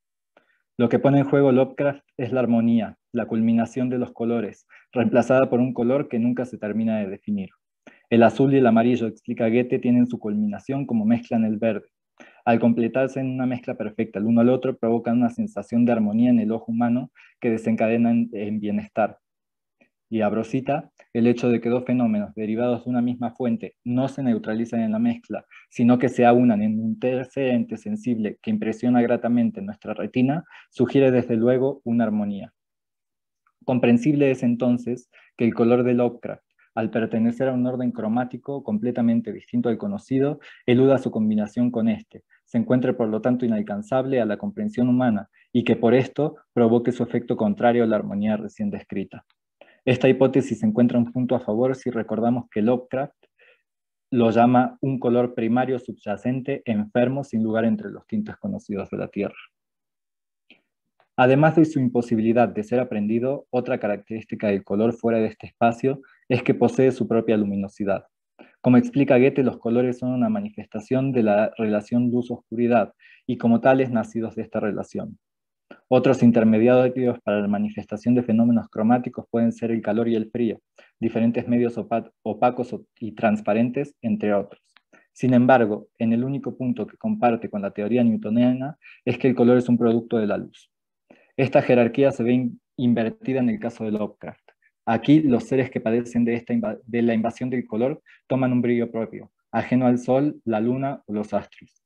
[SPEAKER 5] Lo que pone en juego Lovecraft es la armonía, la culminación de los colores, reemplazada por un color que nunca se termina de definir. El azul y el amarillo, explica Goethe, tienen su culminación como mezcla en el verde. Al completarse en una mezcla perfecta el uno al otro, provocan una sensación de armonía en el ojo humano que desencadena en bienestar. Y abro cita. El hecho de que dos fenómenos derivados de una misma fuente no se neutralizan en la mezcla, sino que se aunan en un tercer ente sensible que impresiona gratamente nuestra retina, sugiere desde luego una armonía. Comprensible es entonces que el color de Lovecraft, al pertenecer a un orden cromático completamente distinto al conocido, eluda su combinación con este, se encuentre por lo tanto inalcanzable a la comprensión humana, y que por esto provoque su efecto contrario a la armonía recién descrita. Esta hipótesis encuentra un punto a favor si recordamos que Lovecraft lo llama un color primario subyacente enfermo sin lugar entre los tintes conocidos de la Tierra. Además de su imposibilidad de ser aprendido, otra característica del color fuera de este espacio es que posee su propia luminosidad. Como explica Goethe, los colores son una manifestación de la relación luz-oscuridad y como tales nacidos de esta relación. Otros intermediarios para la manifestación de fenómenos cromáticos pueden ser el calor y el frío, diferentes medios opacos y transparentes, entre otros. Sin embargo, en el único punto que comparte con la teoría newtoniana es que el color es un producto de la luz. Esta jerarquía se ve invertida en el caso de Lovecraft. Aquí los seres que padecen de la invasión del color toman un brillo propio, ajeno al sol, la luna o los astros.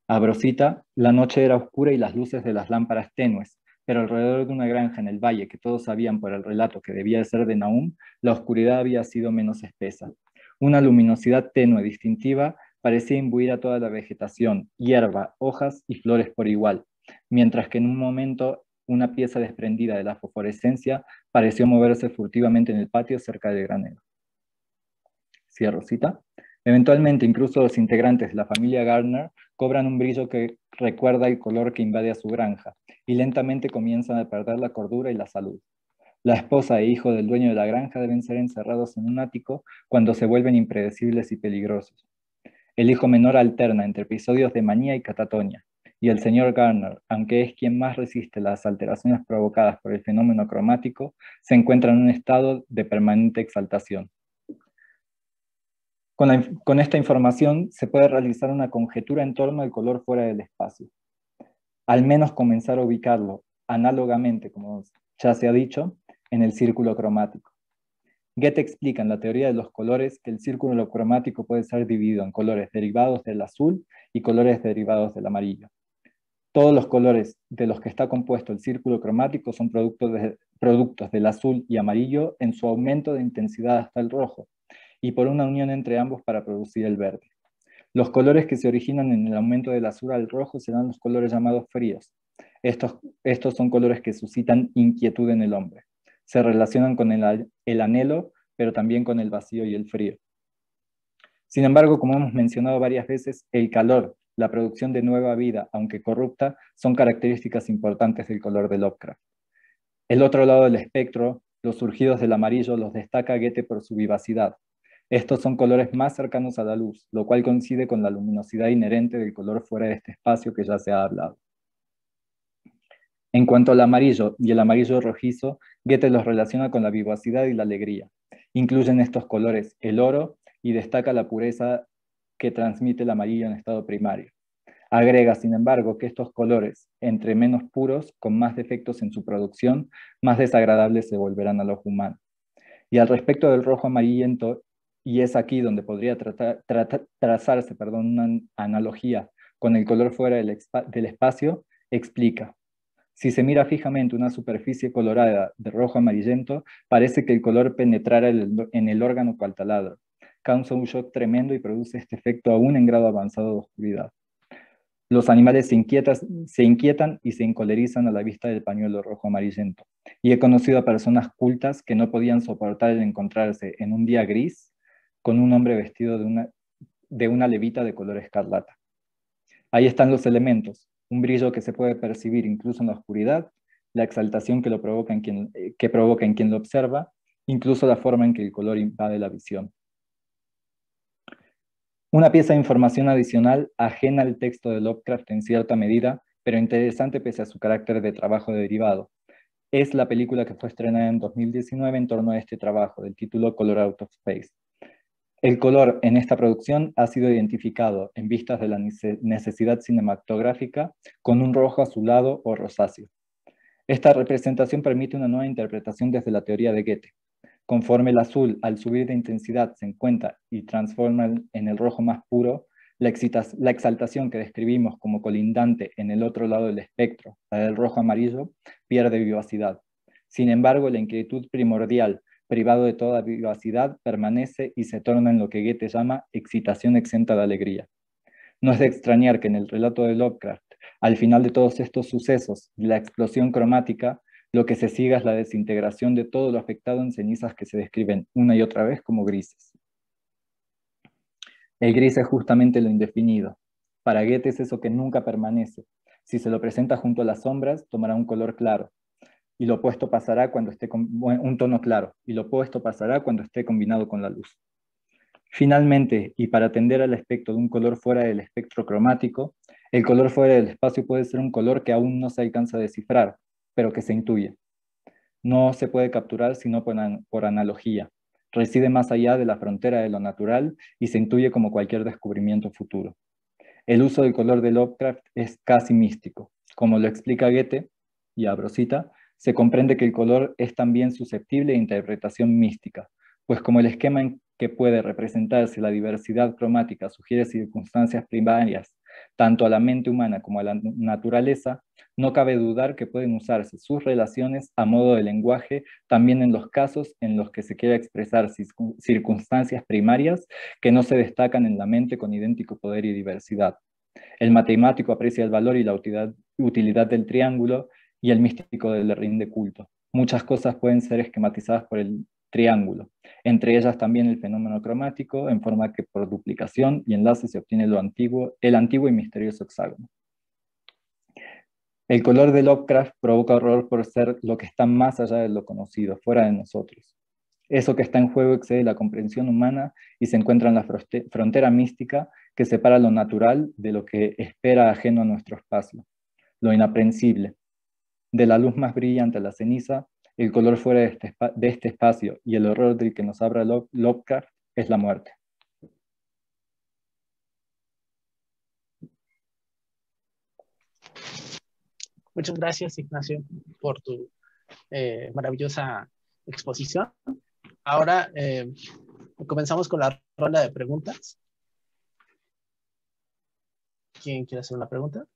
[SPEAKER 5] Abrosita, la noche era oscura y las luces de las lámparas tenues, pero alrededor de una granja en el valle que todos sabían por el relato que debía de ser de Nahum, la oscuridad había sido menos espesa. Una luminosidad tenue distintiva parecía imbuir a toda la vegetación, hierba, hojas y flores por igual, mientras que en un momento una pieza desprendida de la fosforescencia pareció moverse furtivamente en el patio cerca del granero. Cierro cita. Eventualmente, incluso los integrantes de la familia Gardner cobran un brillo que recuerda el color que invade a su granja, y lentamente comienzan a perder la cordura y la salud. La esposa e hijo del dueño de la granja deben ser encerrados en un ático cuando se vuelven impredecibles y peligrosos. El hijo menor alterna entre episodios de manía y catatonia, y el señor Gardner, aunque es quien más resiste las alteraciones provocadas por el fenómeno cromático, se encuentra en un estado de permanente exaltación. Con esta información se puede realizar una conjetura en torno al color fuera del espacio. Al menos comenzar a ubicarlo análogamente, como ya se ha dicho, en el círculo cromático. Goethe explica en la teoría de los colores que el círculo cromático puede ser dividido en colores derivados del azul y colores derivados del amarillo. Todos los colores de los que está compuesto el círculo cromático son productos del azul y amarillo en su aumento de intensidad hasta el rojo, y por una unión entre ambos para producir el verde. Los colores que se originan en el aumento del azul al rojo serán los colores llamados fríos. Estos son colores que suscitan inquietud en el hombre. Se relacionan con el anhelo, pero también con el vacío y el frío. Sin embargo, como hemos mencionado varias veces, el calor, la producción de nueva vida, aunque corrupta, son características importantes del color de Lovecraft. El otro lado del espectro, los surgidos del amarillo, los destaca Goethe por su vivacidad. Estos son colores más cercanos a la luz, lo cual coincide con la luminosidad inherente del color fuera de este espacio que ya se ha hablado. En cuanto al amarillo y el amarillo rojizo, Goethe los relaciona con la vivacidad y la alegría. Incluyen estos colores el oro y destaca la pureza que transmite el amarillo en estado primario. Agrega, sin embargo, que estos colores, entre menos puros, con más defectos en su producción, más desagradables se volverán a los humanos. Y al respecto del rojo amarillento, y es aquí donde podría trazarse una analogía con el color fuera del espacio, explica. Si se mira fijamente una superficie colorada de rojo amarillento, parece que el color penetrara en el órgano cual taladro. Causa un shock tremendo y produce este efecto aún en grado avanzado de oscuridad. Los animales se inquietan y se encolerizan a la vista del pañuelo rojo amarillento. Y he conocido a personas cultas que no podían soportar el encontrarse en un día gris con un hombre vestido de una levita de color escarlata. Ahí están los elementos, un brillo que se puede percibir incluso en la oscuridad, la exaltación que provoca en quien lo observa, incluso la forma en que el color invade la visión. Una pieza de información adicional, ajena al texto de Lovecraft en cierta medida, pero interesante pese a su carácter de trabajo derivado, es la película que fue estrenada en 2019 en torno a este trabajo, del título Color Out of Space. El color en esta producción ha sido identificado, en vistas de la necesidad cinematográfica, con un rojo azulado o rosáceo. Esta representación permite una nueva interpretación desde la teoría de Goethe. Conforme el azul, al subir de intensidad, se encuentra y transforma en el rojo más puro, la exaltación que describimos como colindante en el otro lado del espectro, la del rojo amarillo, pierde vivacidad. Sin embargo, la inquietud primordial, privado de toda vivacidad, permanece y se torna en lo que Goethe llama excitación exenta de alegría. No es de extrañar que en el relato de Lovecraft, al final de todos estos sucesos, la explosión cromática, lo que se siga es la desintegración de todo lo afectado en cenizas que se describen una y otra vez como grises. El gris es justamente lo indefinido. Para Goethe es eso que nunca permanece. Si se lo presenta junto a las sombras, tomará un color claro. Y lo opuesto pasará cuando esté con un tono claro, y lo opuesto pasará cuando esté combinado con la luz. Finalmente, y para atender al aspecto de un color fuera del espectro cromático, el color fuera del espacio puede ser un color que aún no se alcanza a descifrar, pero que se intuye. No se puede capturar sino por analogía. Reside más allá de la frontera de lo natural y se intuye como cualquier descubrimiento futuro. El uso del color de Lovecraft es casi místico. Como lo explica Goethe, y abro cita, se comprende que el color es también susceptible de interpretación mística, pues como el esquema en que puede representarse la diversidad cromática sugiere circunstancias primarias tanto a la mente humana como a la naturaleza, no cabe dudar que pueden usarse sus relaciones a modo de lenguaje también en los casos en los que se quiera expresar circunstancias primarias que no se destacan en la mente con idéntico poder y diversidad. El matemático aprecia el valor y la utilidad del triángulo y el místico le rinde culto. Muchas cosas pueden ser esquematizadas por el triángulo, entre ellas también el fenómeno cromático, en forma que por duplicación y enlace se obtiene el antiguo y misterioso hexágono. El color de Lovecraft provoca horror por ser lo que está más allá de lo conocido, fuera de nosotros. Eso que está en juego excede la comprensión humana y se encuentra en la frontera mística que separa lo natural de lo que espera ajeno a nuestro espacio, lo inaprensible. De la luz más brillante a la ceniza, el color fuera de este espacio y el horror del que nos habla Lovecraft es la muerte.
[SPEAKER 1] Muchas gracias, Ignacio, por tu maravillosa exposición. Ahora comenzamos con la ronda de preguntas. ¿Quién quiere hacer una pregunta?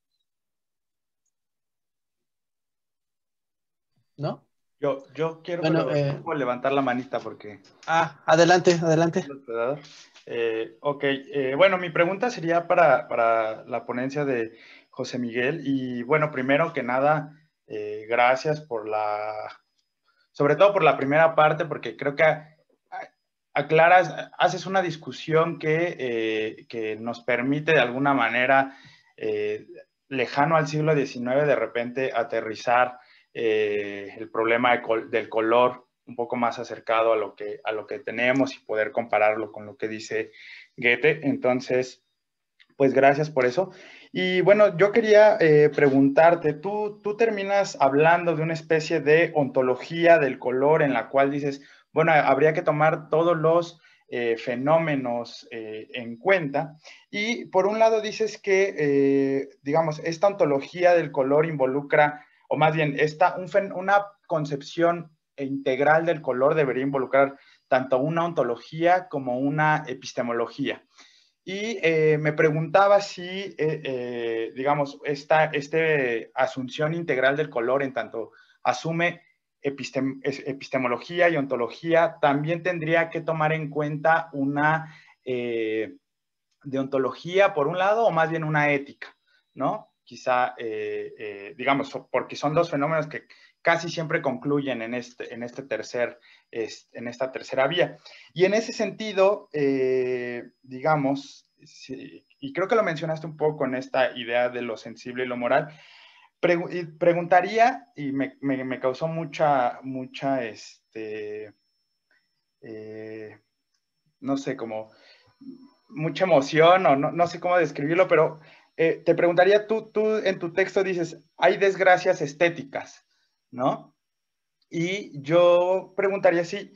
[SPEAKER 1] ¿No?
[SPEAKER 6] Yo quiero,
[SPEAKER 1] bueno,
[SPEAKER 6] pero no puedo levantar la manita porque...
[SPEAKER 1] adelante, adelante.
[SPEAKER 6] Bueno, mi pregunta sería para la ponencia de José Miguel. Y bueno, primero que nada, gracias sobre todo por la primera parte, porque creo que aclaras, haces una discusión que nos permite de alguna manera, lejano al siglo XIX, de repente aterrizar el problema del color un poco más acercado a lo que tenemos y poder compararlo con lo que dice Goethe. Entonces, pues gracias por eso. Y bueno, yo quería preguntarte, tú terminas hablando de una especie de ontología del color en la cual dices, bueno, habría que tomar todos los fenómenos en cuenta. Y por un lado dices que, digamos, esta ontología del color involucra, o más bien, una concepción integral del color debería involucrar tanto una ontología como una epistemología. Y me preguntaba si, digamos, esta asunción integral del color, en tanto asume epistemología y ontología, también tendría que tomar en cuenta una deontología, por un lado, o más bien una ética, ¿no? Quizá, digamos, porque son dos fenómenos que casi siempre concluyen en esta tercera vía. Y en ese sentido, digamos, sí, y creo que lo mencionaste un poco en esta idea de lo sensible y lo moral, preguntaría, y me causó mucha no sé, como mucha emoción, o no sé cómo describirlo, pero te preguntaría, tú en tu texto dices, hay desgracias estéticas, ¿no? Y yo preguntaría si,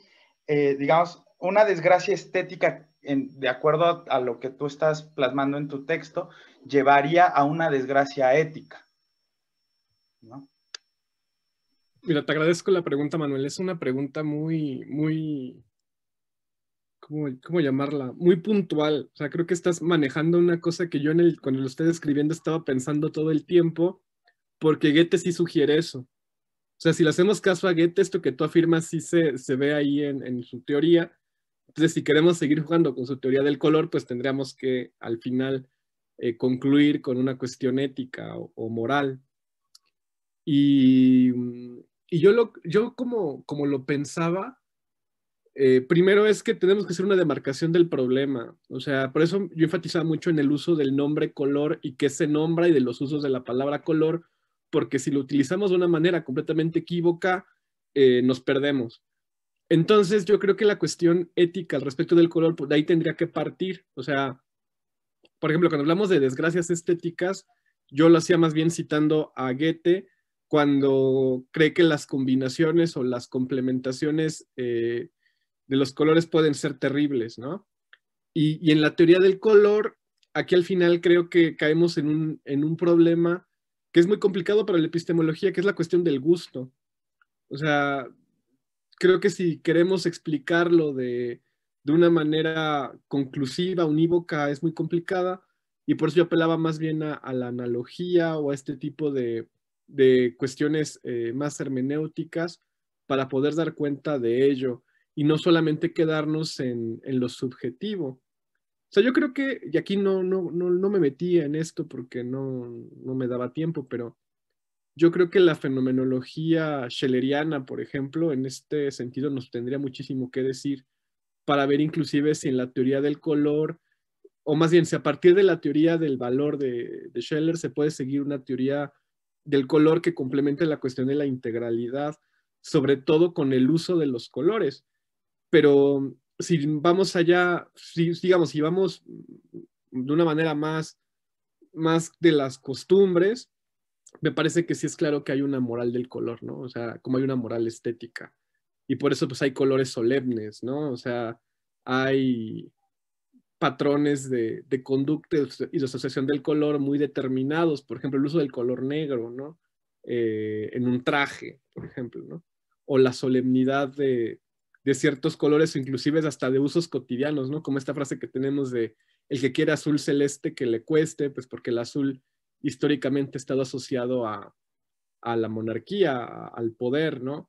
[SPEAKER 6] digamos, una desgracia estética, de acuerdo a lo que tú estás plasmando en tu texto, llevaría a una desgracia ética, ¿no?
[SPEAKER 3] Mira, te agradezco la pregunta, Manuel. Es una pregunta muy, ¿cómo llamarla? Muy puntual. O sea, creo que estás manejando una cosa que yo cuando lo estoy escribiendo estaba pensando todo el tiempo, porque Goethe sí sugiere eso. O sea, si le hacemos caso a Goethe, esto que tú afirmas sí se ve ahí en su teoría. Entonces, si queremos seguir jugando con su teoría del color, pues tendríamos que al final concluir con una cuestión ética o moral. Y yo como lo pensaba, primero es que tenemos que hacer una demarcación del problema. O sea, por eso yo enfatizaba mucho en el uso del nombre color y qué se nombra y de los usos de la palabra color, porque si lo utilizamos de una manera completamente equívoca, nos perdemos. Entonces, yo creo que la cuestión ética al respecto del color, pues de ahí tendría que partir. O sea, por ejemplo, cuando hablamos de desgracias estéticas, yo lo hacía más bien citando a Goethe cuando cree que las combinaciones o las complementaciones de los colores pueden ser terribles, ¿no? Y en la teoría del color, aquí al final creo que caemos en un problema que es muy complicado para la epistemología, que es la cuestión del gusto. O sea, creo que si queremos explicarlo de una manera conclusiva, unívoca, es muy complicada, y por eso yo apelaba más bien a la analogía o a este tipo de cuestiones más hermenéuticas para poder dar cuenta de ello y no solamente quedarnos en lo subjetivo. O sea, yo creo que, y aquí no me metí en esto porque no me daba tiempo, pero yo creo que la fenomenología schelleriana, por ejemplo, en este sentido nos tendría muchísimo que decir para ver inclusive si en la teoría del color, o más bien si a partir de la teoría del valor de Scheller se puede seguir una teoría del color que complemente la cuestión de la integralidad, sobre todo con el uso de los colores. Pero si vamos allá, digamos, si vamos de una manera más de las costumbres, me parece que sí es claro que hay una moral del color, ¿no? O sea, como hay una moral estética. Y por eso pues hay colores solemnes, ¿no? O sea, hay patrones de conducta y de asociación del color muy determinados. Por ejemplo, el uso del color negro, ¿no? En un traje, por ejemplo, ¿no? O la solemnidad de ciertos colores, inclusive hasta de usos cotidianos, ¿no? Como esta frase que tenemos de el que quiere azul celeste que le cueste, pues porque el azul históricamente ha estado asociado a la monarquía, al poder, ¿no?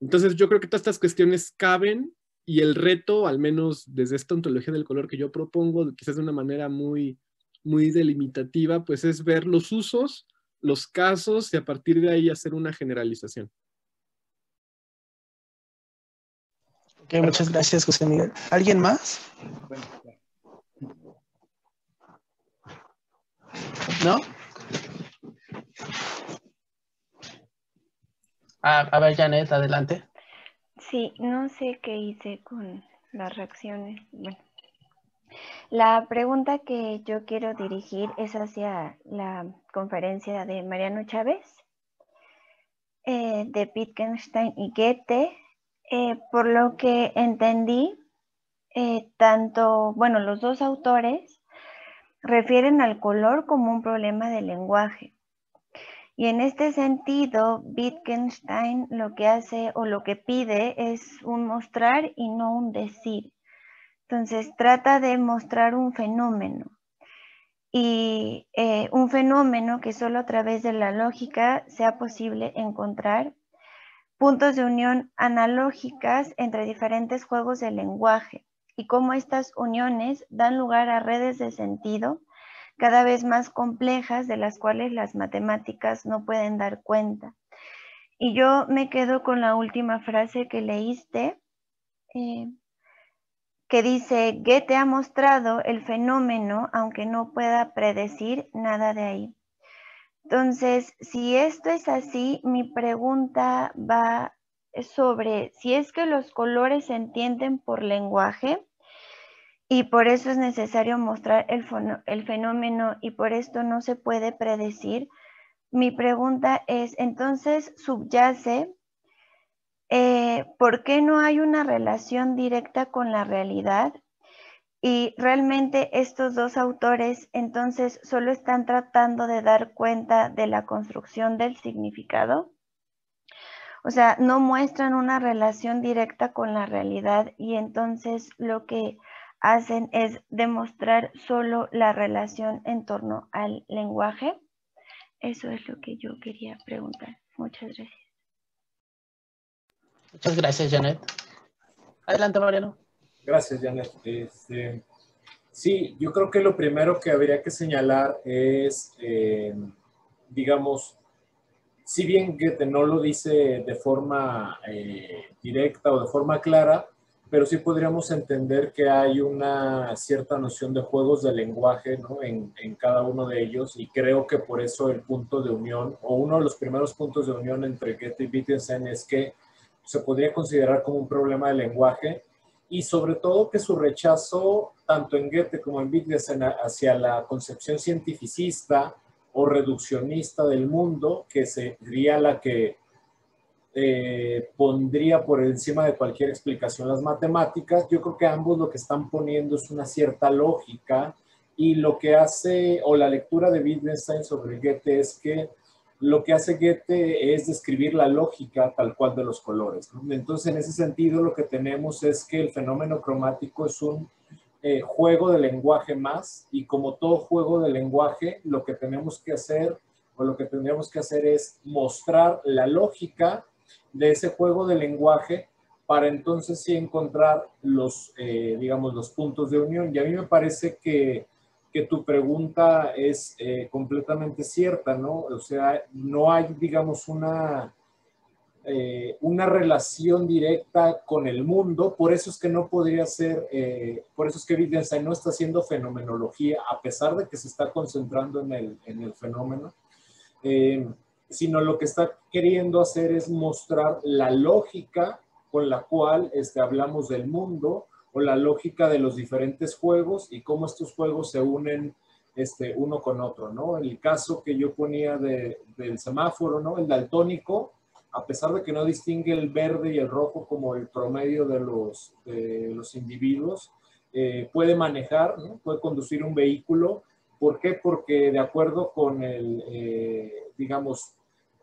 [SPEAKER 3] Entonces yo creo que todas estas cuestiones caben y el reto, al menos desde esta ontología del color que yo propongo, quizás de una manera muy delimitativa, pues es ver los usos, los casos y a partir de ahí hacer una generalización.
[SPEAKER 1] Ok, muchas gracias, José Miguel. ¿Alguien más? ¿No? A ver, Janet, adelante.
[SPEAKER 7] Sí, no sé qué hice con las reacciones. Bueno, la pregunta que yo quiero dirigir es hacia la conferencia de Mariano Chávez, de Wittgenstein y Goethe. Por lo que entendí, los dos autores refieren al color como un problema de lenguaje. Y en este sentido, Wittgenstein lo que hace o lo que pide es un mostrar y no un decir. Entonces trata de mostrar un fenómeno. Y un fenómeno que solo a través de la lógica sea posible encontrar puntos de unión analógicas entre diferentes juegos de lenguaje y cómo estas uniones dan lugar a redes de sentido cada vez más complejas de las cuales las matemáticas no pueden dar cuenta. Y yo me quedo con la última frase que leíste, que dice, Goethe ha mostrado el fenómeno aunque no pueda predecir nada de ahí. Entonces, si esto es así, mi pregunta va sobre si es que los colores se entienden por lenguaje y por eso es necesario mostrar el fenómeno y por esto no se puede predecir. Mi pregunta es, entonces, subyace, ¿por qué no hay una relación directa con la realidad? Y realmente estos dos autores entonces solo están tratando de dar cuenta de la construcción del significado. O sea, no muestran una relación directa con la realidad y entonces lo que hacen es demostrar solo la relación en torno al lenguaje. Eso es lo que yo quería preguntar. Muchas gracias.
[SPEAKER 1] Muchas gracias, Janet. Adelante, Mariano.
[SPEAKER 4] Gracias, Janet. Sí, yo creo que lo primero que habría que señalar es, digamos, si bien Goethe no lo dice de forma directa o de forma clara, pero sí podríamos entender que hay una cierta noción de juegos de lenguaje, ¿no? en cada uno de ellos, y creo que por eso el punto de unión, o uno de los primeros puntos de unión entre Goethe y Wittgenstein es que se podría considerar como un problema de lenguaje, y sobre todo que su rechazo, tanto en Goethe como en Wittgenstein, hacia la concepción cientificista o reduccionista del mundo, que sería la que pondría por encima de cualquier explicación las matemáticas. Yo creo que ambos lo que están poniendo es una cierta lógica, y lo que hace, o la lectura de Wittgenstein sobre Goethe es que lo que hace Goethe es describir la lógica tal cual de los colores, ¿no? Entonces, en ese sentido, lo que tenemos es que el fenómeno cromático es un juego de lenguaje más, y como todo juego de lenguaje, lo que tenemos que hacer, o lo que tendríamos que hacer es mostrar la lógica de ese juego de lenguaje para entonces sí encontrar los, digamos, los puntos de unión. Y a mí me parece que tu pregunta es completamente cierta, ¿no? O sea, no hay, digamos, una relación directa con el mundo, por eso es que no podría ser, por eso es que Wittgenstein no está haciendo fenomenología, a pesar de que se está concentrando en el fenómeno, sino lo que está queriendo hacer es mostrar la lógica con la cual hablamos del mundo, o la lógica de los diferentes juegos y cómo estos juegos se unen uno con otro, ¿no? El caso que yo ponía del semáforo, ¿no? El daltónico, a pesar de que no distingue el verde y el rojo como el promedio de los individuos, puede manejar, ¿no? Puede conducir un vehículo. ¿Por qué? Porque de acuerdo con digamos,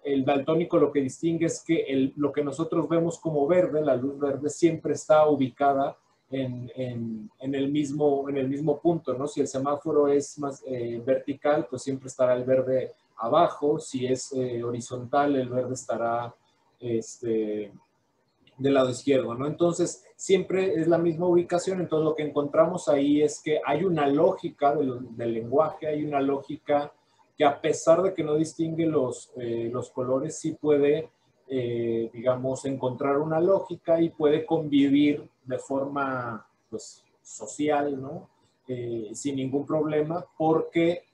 [SPEAKER 4] el daltónico, lo que distingue es que lo que nosotros vemos como verde, la luz verde, siempre está ubicada en el mismo punto, ¿no? Si el semáforo es más vertical, pues siempre estará el verde abajo. Si es horizontal, el verde estará del lado izquierdo, ¿no? Entonces, siempre es la misma ubicación. Entonces, lo que encontramos ahí es que hay una lógica del lenguaje, hay una lógica que, a pesar de que no distingue los colores, sí puede, digamos, encontrar una lógica y puede convivir de forma, pues, social, ¿no? Sin ningún problema, porque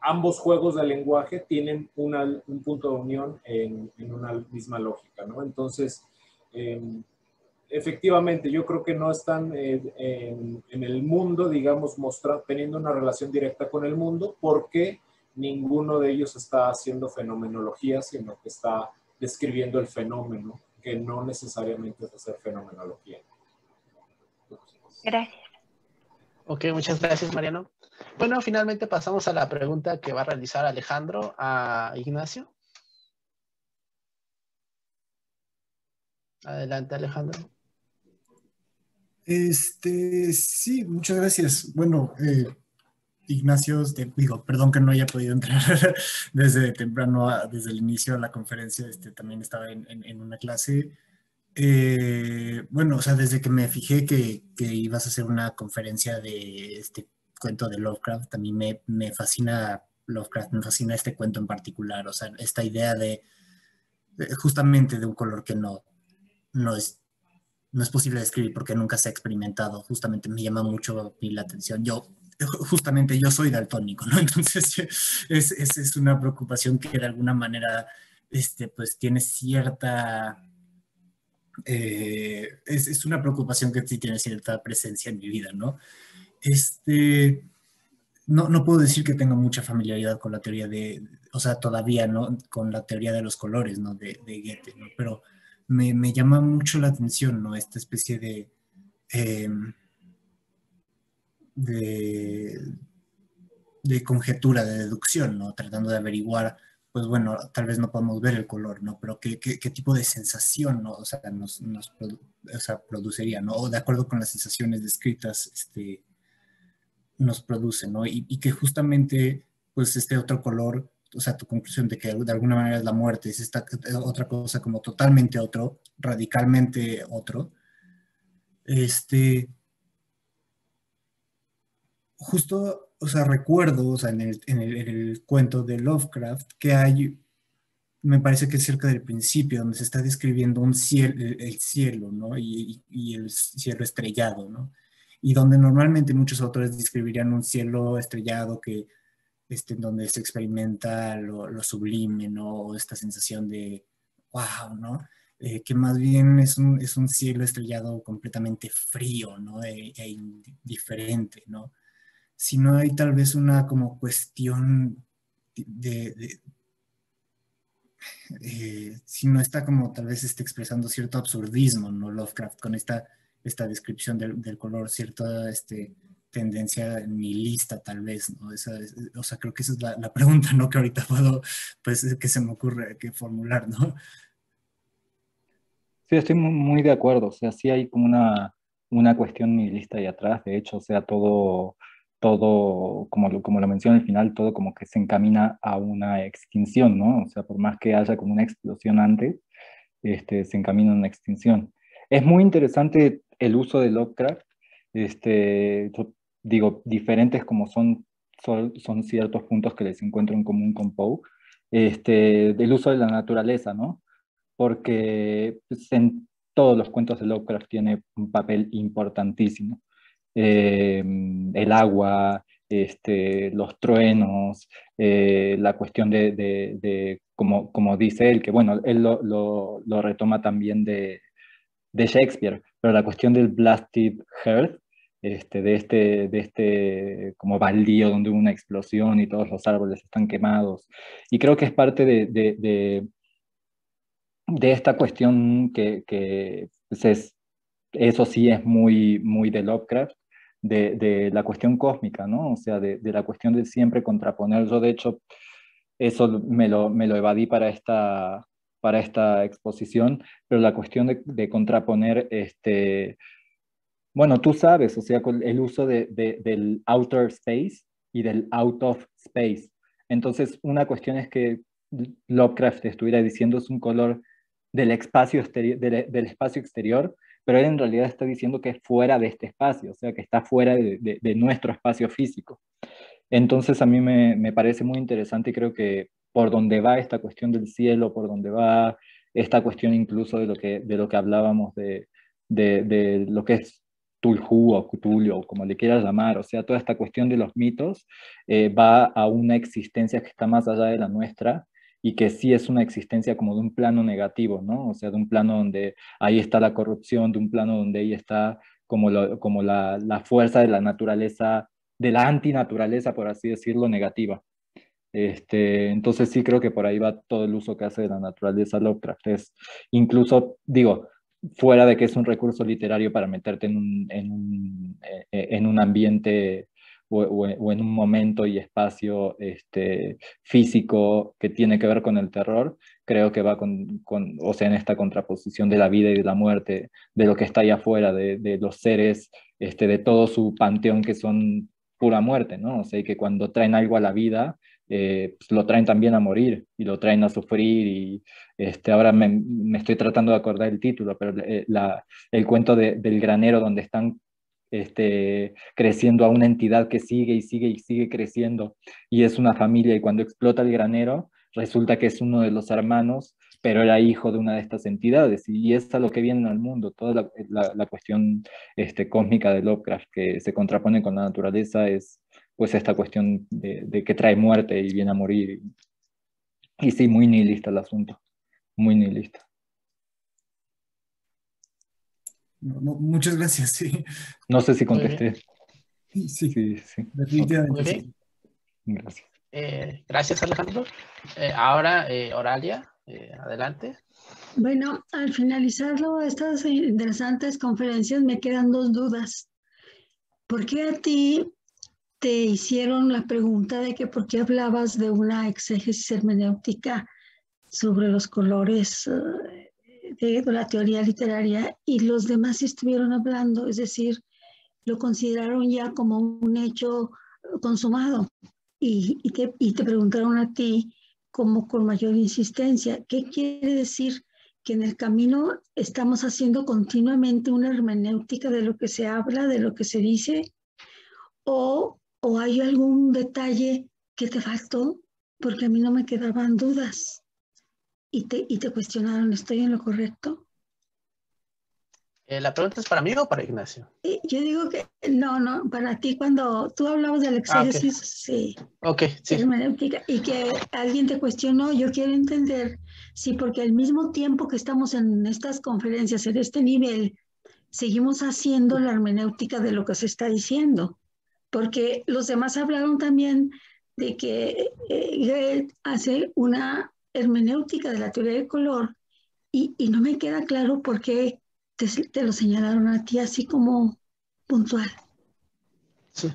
[SPEAKER 4] ambos juegos de lenguaje tienen un punto de unión en una misma lógica, ¿no? Entonces, efectivamente, yo creo que no están en el mundo, digamos, teniendo una relación directa con el mundo, porque ninguno de ellos está haciendo fenomenología, sino que está describiendo el fenómeno, que no necesariamente es hacer fenomenología.
[SPEAKER 7] Gracias.
[SPEAKER 1] Ok, muchas gracias, Mariano. Bueno, finalmente pasamos a la pregunta que va a realizar Alejandro a Ignacio. Adelante, Alejandro.
[SPEAKER 8] Sí, muchas gracias. Bueno, Ignacio, perdón que no haya podido entrar desde temprano, desde el inicio de la conferencia, también estaba en una clase. Bueno, o sea, desde que me fijé que ibas a hacer una conferencia de este cuento de Lovecraft, a mí me fascina Lovecraft, me fascina este cuento en particular, o sea, esta idea justamente de un color que no es posible describir porque nunca se ha experimentado. Justamente me llama mucho a mí la atención. Justamente yo soy daltónico, ¿no? Entonces es una preocupación que de alguna manera pues tiene cierta... es una preocupación que sí tiene cierta presencia en mi vida, ¿no? No puedo decir que tenga mucha familiaridad con la teoría o sea, todavía, ¿no? Con la teoría de los colores, ¿no? De Goethe, ¿no? Pero me llama mucho la atención, ¿no? Esta especie de conjetura, de deducción, ¿no? Tratando de averiguar, pues bueno, tal vez no podemos ver el color, ¿no? Pero qué tipo de sensación, ¿no? O sea, produciría, ¿no? O de acuerdo con las sensaciones descritas, nos produce, ¿no? Y que justamente, pues, este otro color, o sea, tu conclusión de que de alguna manera es la muerte, es esta otra cosa como totalmente otro, radicalmente otro, justo, o sea, recuerdo, o sea, en el cuento de Lovecraft, que hay, me parece que es cerca del principio, donde se está describiendo un cielo, el cielo, ¿no? Y el cielo estrellado, ¿no? Y donde normalmente muchos autores describirían un cielo estrellado que, en donde se experimenta lo sublime, ¿no? Esta sensación de, wow, ¿no? Que más bien es un cielo estrellado completamente frío, ¿no? Indiferente, ¿no? Si no hay tal vez una como cuestión si no está como tal vez expresando cierto absurdismo, ¿no? Lovecraft con esta descripción del color, cierta tendencia nihilista, tal vez, ¿no? O sea, creo que esa es la pregunta, ¿no? Que ahorita puedo, pues, que se me ocurre que formular, ¿no?
[SPEAKER 5] Sí, estoy muy de acuerdo. O sea, sí hay como una cuestión nihilista ahí atrás. De hecho, o sea, todo como lo mencioné al final, todo como que se encamina a una extinción, ¿no? O sea, por más que haya como una explosión antes, se encamina a una extinción. Es muy interesante el uso de Lovecraft. Yo digo, diferentes como son ciertos puntos que les encuentro en común con Poe, del uso de la naturaleza, ¿no? Porque pues, en todos los cuentos de Lovecraft tiene un papel importantísimo. El agua, los truenos, la cuestión como dice él, que bueno, él lo retoma también de Shakespeare, pero la cuestión del blasted hearth, de este como baldío donde hubo una explosión y todos los árboles están quemados. Y creo que es parte de esta cuestión que pues eso sí es muy de Lovecraft, de la cuestión cósmica, ¿no? O sea, de la cuestión de siempre contraponer. Yo, de hecho, eso me lo evadí para esta exposición, pero la cuestión de contraponer, bueno, tú sabes, o sea, con el uso del outer space y del out of space. Entonces, una cuestión es que Lovecraft estuviera diciendo es un color del espacio del espacio exterior, pero él en realidad está diciendo que es fuera de este espacio, o sea, que está fuera de nuestro espacio físico. Entonces a mí me parece muy interesante y creo que por donde va esta cuestión del cielo, por donde va esta cuestión incluso de lo que hablábamos de lo que es Tulhu o Cthulhu, o como le quieras llamar, o sea, toda esta cuestión de los mitos va a una existencia que está más allá de la nuestra y que sí es una existencia como de un plano negativo, ¿no? O sea, de un plano donde ahí está la corrupción, de un plano donde ahí está como la fuerza de la naturaleza, de la antinaturaleza, por así decirlo, negativa. Entonces sí creo que por ahí va todo el uso que hace de la naturaleza Lovecraft. Es incluso, digo, fuera de que es un recurso literario para meterte en un ambiente o en un momento y espacio físico que tiene que ver con el terror, creo que va o sea, en esta contraposición de la vida y de la muerte, de lo que está allá afuera, de los seres, de todo su panteón que son pura muerte, ¿no? O sea, y que cuando traen algo a la vida, pues lo traen también a morir y lo traen a sufrir y ahora me estoy tratando de acordar el título, pero el cuento del granero donde están creciendo a una entidad que sigue y sigue y sigue creciendo y es una familia y cuando explota el granero resulta que es uno de los hermanos, pero era hijo de una de estas entidades y es a lo que viene al mundo, toda la cuestión cósmica de Lovecraft que se contrapone con la naturaleza es pues esta cuestión de que trae muerte y viene a morir. Y sí, muy nihilista el asunto, muy nihilista.
[SPEAKER 8] Muchas gracias, sí.
[SPEAKER 5] No sé si contesté.
[SPEAKER 8] Sí,
[SPEAKER 5] Sí.
[SPEAKER 8] definitivamente
[SPEAKER 1] Muy bien.
[SPEAKER 8] sí.
[SPEAKER 5] Gracias.
[SPEAKER 1] Gracias, Alejandro. Ahora, Oralia, adelante.
[SPEAKER 9] Bueno, al finalizarlo estas interesantes conferencias me quedan dos dudas. ¿Por qué a ti te hicieron la pregunta de que por qué hablabas de una exégesis hermenéutica sobre los colores de la teoría literaria y los demás estuvieron hablando? Es decir, lo consideraron ya como un hecho consumado y te preguntaron a ti como con mayor insistencia, ¿qué quiere decir? Que en el camino estamos haciendo continuamente una hermenéutica de lo que se habla, de lo que se dice, o hay algún detalle que te faltó, porque a mí no me quedaban dudas y te cuestionaron, ¿estoy en lo correcto?
[SPEAKER 1] ¿La pregunta es para mí o para Ignacio?
[SPEAKER 9] Yo digo que no, para ti cuando tú hablabas de la exégesis, sí.
[SPEAKER 1] Ok, sí.
[SPEAKER 9] Hermenéutica, y que alguien te cuestionó, yo quiero entender si porque al mismo tiempo que estamos en estas conferencias, en este nivel, seguimos haciendo la hermenéutica de lo que se está diciendo, porque los demás hablaron también de que Goethe hace una hermenéutica de la teoría del color y no me queda claro por qué te lo señalaron a ti así como puntual.
[SPEAKER 1] Sí.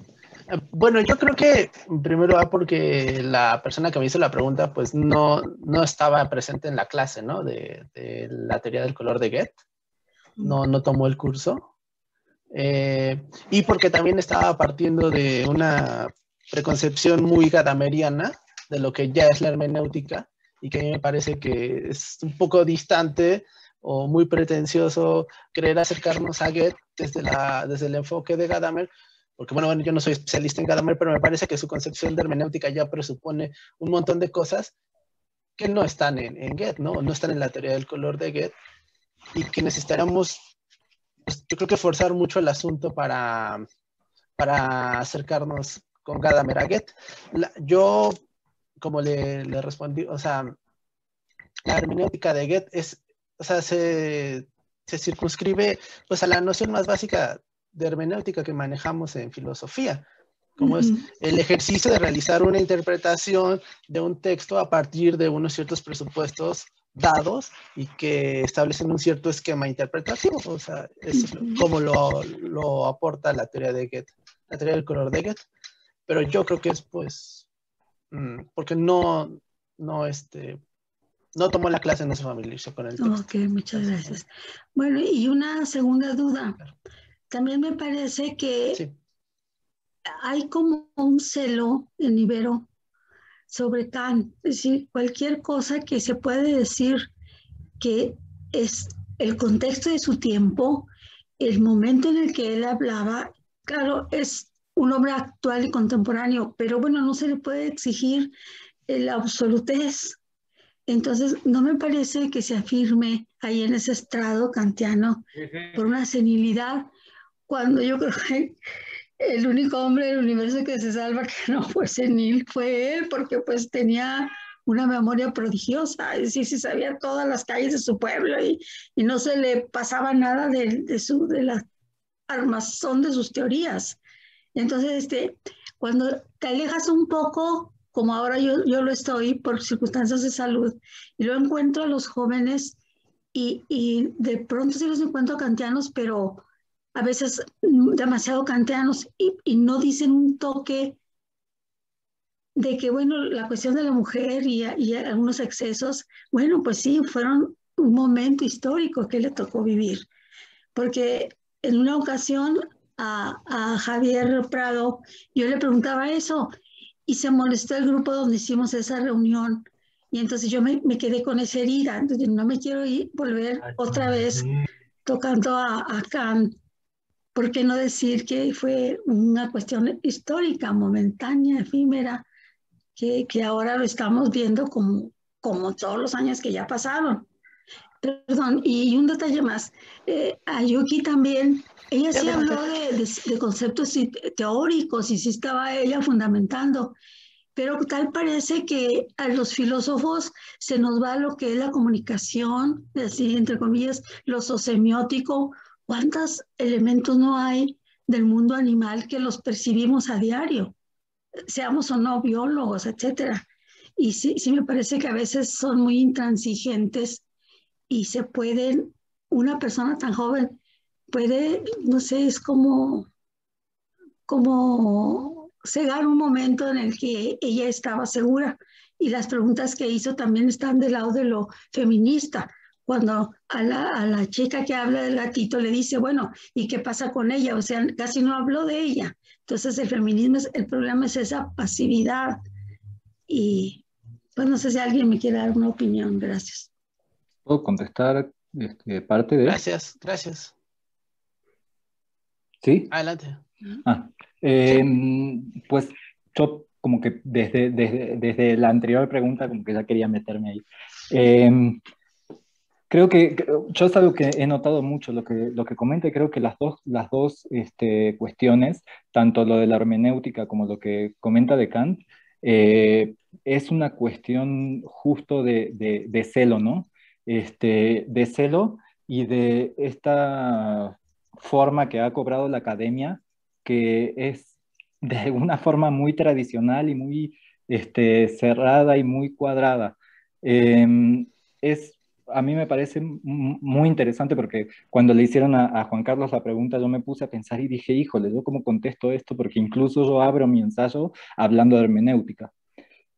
[SPEAKER 1] Bueno, yo creo que primero va porque la persona que me hizo la pregunta pues no estaba presente en la clase, ¿no? De la teoría del color de Goethe. No tomó el curso. Y porque también estaba partiendo de una preconcepción muy gadameriana de lo que ya es la hermenéutica y que a mí me parece que es un poco distante o muy pretencioso querer acercarnos a Goethe desde el enfoque de Gadamer, porque bueno, yo no soy especialista en Gadamer, pero me parece que su concepción de hermenéutica ya presupone un montón de cosas que no están en Goethe, ¿no? No están en la teoría del color de Goethe y que necesitaríamos, pues, yo creo que forzar mucho el asunto para acercarnos con Gadamer a Goethe. Yo, como le respondí, o sea, la hermenéutica de Goethe es, o sea, se circunscribe pues a la noción más básica de hermenéutica que manejamos en filosofía, como es el ejercicio de realizar una interpretación de un texto a partir de unos ciertos presupuestos dados y que establecen un cierto esquema interpretativo. O sea, eso es como lo aporta la teoría de Goethe, la teoría del color de Goethe. Pero yo creo que es pues, porque no tomó la clase, no se familiarizó con el texto.
[SPEAKER 9] Ok, muchas gracias. Bueno, y una segunda duda. También me parece que
[SPEAKER 1] Sí.
[SPEAKER 9] hay como un celo en Ibero sobre Kant. Es decir, cualquier cosa que se puede decir que es el contexto de su tiempo, el momento en el que él hablaba, claro, es un hombre actual y contemporáneo, pero bueno, no se le puede exigir la absolutez. Entonces, no me parece que se afirme ahí en ese estrado kantiano por una senilidad, cuando yo creo que el único hombre del universo que se salva que no fue senil fue él, porque pues tenía una memoria prodigiosa, es decir, se sabía todas las calles de su pueblo y no se le pasaba nada de la armazón de sus teorías. Entonces, cuando te alejas un poco, como ahora yo lo estoy por circunstancias de salud, y luego encuentro a los jóvenes y de pronto sí los encuentro kantianos, pero a veces demasiado kantianos y no dicen un toque de que, bueno, la cuestión de la mujer y algunos excesos, bueno, pues sí, fueron un momento histórico que le tocó vivir, porque en una ocasión a Javier Prado yo le preguntaba eso y se molestó el grupo donde hicimos esa reunión y entonces yo me quedé con esa herida, entonces no me quiero volver otra vez tocando a Kant. ¿Por qué no decir que fue una cuestión histórica, momentánea, efímera, que ahora lo estamos viendo como todos los años que ya pasaron? Perdón, y un detalle más. Ayuki también, ella sí habló de conceptos teóricos y sí estaba ella fundamentando, pero tal parece que a los filósofos se nos va lo que es la comunicación, así entre comillas, lo sociosemiótico. ¿Cuántos elementos no hay del mundo animal que los percibimos a diario? Seamos o no biólogos, etcétera. Y sí me parece que a veces son muy intransigentes y se pueden, una persona tan joven puede, no sé, es como cegar un momento en el que ella estaba segura y las preguntas que hizo también están del lado de lo feminista. Cuando a la chica que habla del gatito le dice, bueno, ¿y qué pasa con ella? O sea, casi no habló de ella. Entonces el feminismo, el problema es esa pasividad. Y pues no sé si alguien me quiere dar una opinión. Gracias.
[SPEAKER 5] ¿Puedo contestar parte de?
[SPEAKER 1] Gracias.
[SPEAKER 5] ¿Sí?
[SPEAKER 1] Adelante.
[SPEAKER 5] Pues yo como que desde la anterior pregunta como que ya quería meterme ahí. Creo que yo es algo que he notado mucho lo que comenta, y creo que las dos cuestiones, tanto lo de la hermenéutica como lo que comenta de Kant, es una cuestión justo de celo, ¿no? De celo y de esta forma que ha cobrado la academia, que es de alguna forma muy tradicional y muy cerrada y muy cuadrada. Es a mí me parece muy interesante porque cuando le hicieron a Juan Carlos la pregunta, yo me puse a pensar y dije, híjole, ¿yo cómo contesto esto? Porque incluso yo abro mi ensayo hablando de hermenéutica.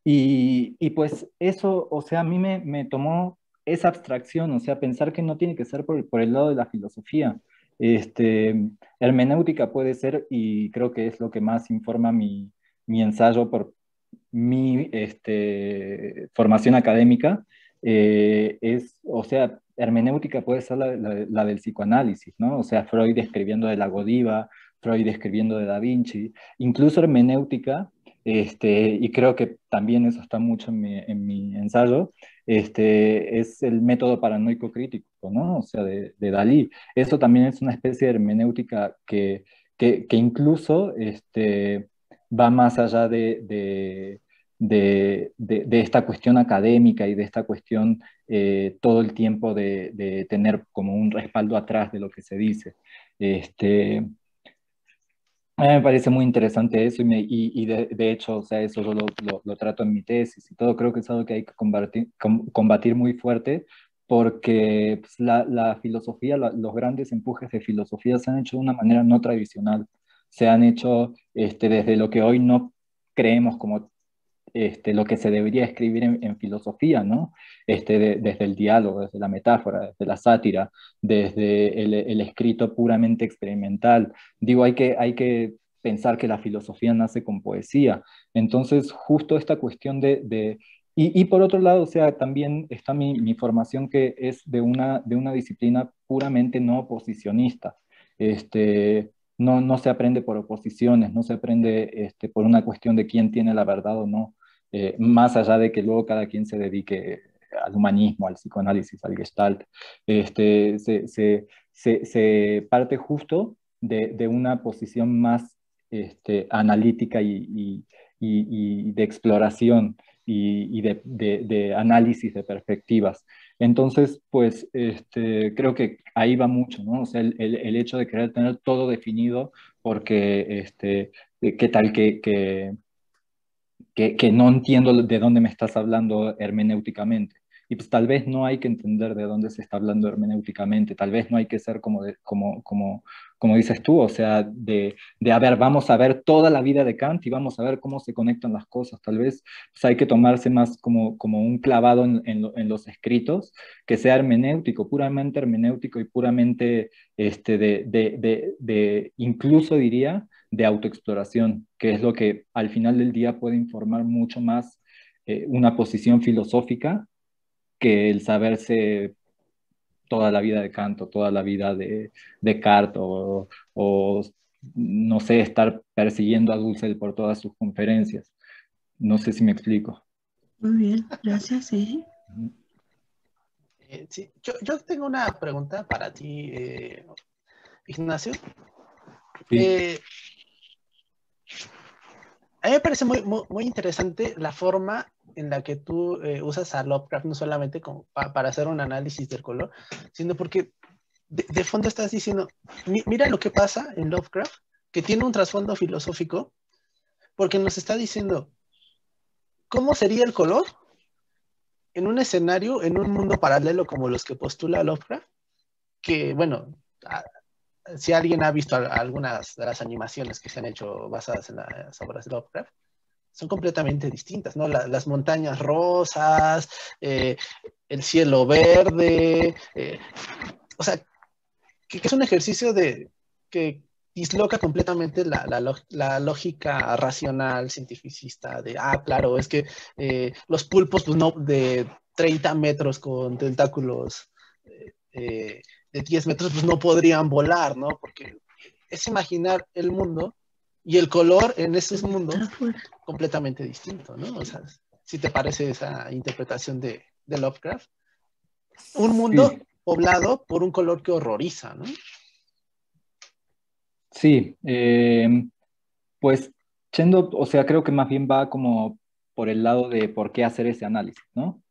[SPEAKER 5] Y pues eso, o sea, a mí me tomó esa abstracción, o sea, pensar que no tiene que ser por el lado de la filosofía. Hermenéutica puede ser, y creo que es lo que más informa mi ensayo por mi formación académica, o sea, hermenéutica puede ser la del psicoanálisis, ¿no? O sea, Freud escribiendo de la Godiva, Freud escribiendo de Da Vinci, incluso hermenéutica, y creo que también eso está mucho en mi ensayo, es el método paranoico crítico, ¿no? O sea, de Dalí. Eso también es una especie de hermenéutica que incluso va más allá de esta cuestión académica y de esta cuestión todo el tiempo de tener como un respaldo atrás de lo que se dice. A mí me parece muy interesante eso y de hecho, o sea, eso yo lo trato en mi tesis y todo. Creo que es algo que hay que combatir muy fuerte porque pues, la filosofía, los grandes empujes de filosofía se han hecho de una manera no tradicional. Se han hecho desde lo que hoy no creemos como lo que se debería escribir en filosofía, ¿no? Desde el diálogo, desde la metáfora, desde la sátira, desde el escrito puramente experimental. Digo, hay que pensar que la filosofía nace con poesía. Entonces, justo esta cuestión y por otro lado, o sea, también está mi formación que es de una disciplina puramente no oposicionista. No se aprende por oposiciones, no se aprende por una cuestión de quién tiene la verdad o no, más allá de que luego cada quien se dedique al humanismo, al psicoanálisis, al gestalt. Se parte justo de una posición más analítica y de exploración y de análisis de perspectivas. Entonces, pues creo que ahí va mucho, ¿no? O sea, el hecho de querer tener todo definido porque, ¿qué tal que no entiendo de dónde me estás hablando hermenéuticamente? Y pues tal vez no hay que entender de dónde se está hablando hermenéuticamente, tal vez no hay que ser como dices tú, o sea, a ver, vamos a ver toda la vida de Kant y vamos a ver cómo se conectan las cosas, tal vez pues, hay que tomarse más como un clavado en los escritos, que sea hermenéutico, puramente hermenéutico y puramente, incluso diría, de autoexploración, que es lo que al final del día puede informar mucho más una posición filosófica que el saberse toda la vida de Kant o toda la vida de Descartes o, no sé, estar persiguiendo a Dussel por todas sus conferencias. No sé si me explico.
[SPEAKER 9] Muy bien, gracias. Sí.
[SPEAKER 1] Sí, yo tengo una pregunta para ti, Ignacio.
[SPEAKER 5] Sí.
[SPEAKER 1] A mí me parece muy interesante la forma en la que tú usas a Lovecraft, no solamente como para hacer un análisis del color, sino porque de fondo estás diciendo, mira lo que pasa en Lovecraft, que tiene un trasfondo filosófico, porque nos está diciendo cómo sería el color en un escenario, en un mundo paralelo como los que postula Lovecraft, que bueno, si alguien ha visto algunas de las animaciones que se han hecho basadas en las obras de Lovecraft, son completamente distintas, ¿no? Las montañas rosas, el cielo verde, o sea, que es un ejercicio que disloca completamente la lógica racional, cientificista, de, claro, es que los pulpos, pues no, de 30 metros con tentáculos de 10 metros, pues no podrían volar, ¿no? Porque es imaginar el mundo y el color en esos mundos completamente distinto, ¿no? O sea, si te parece esa interpretación de Lovecraft, un mundo poblado por un color que horroriza, ¿no?
[SPEAKER 5] Sí, pues Chendo, o sea, creo que más bien va como por el lado de por qué hacer ese análisis, ¿no?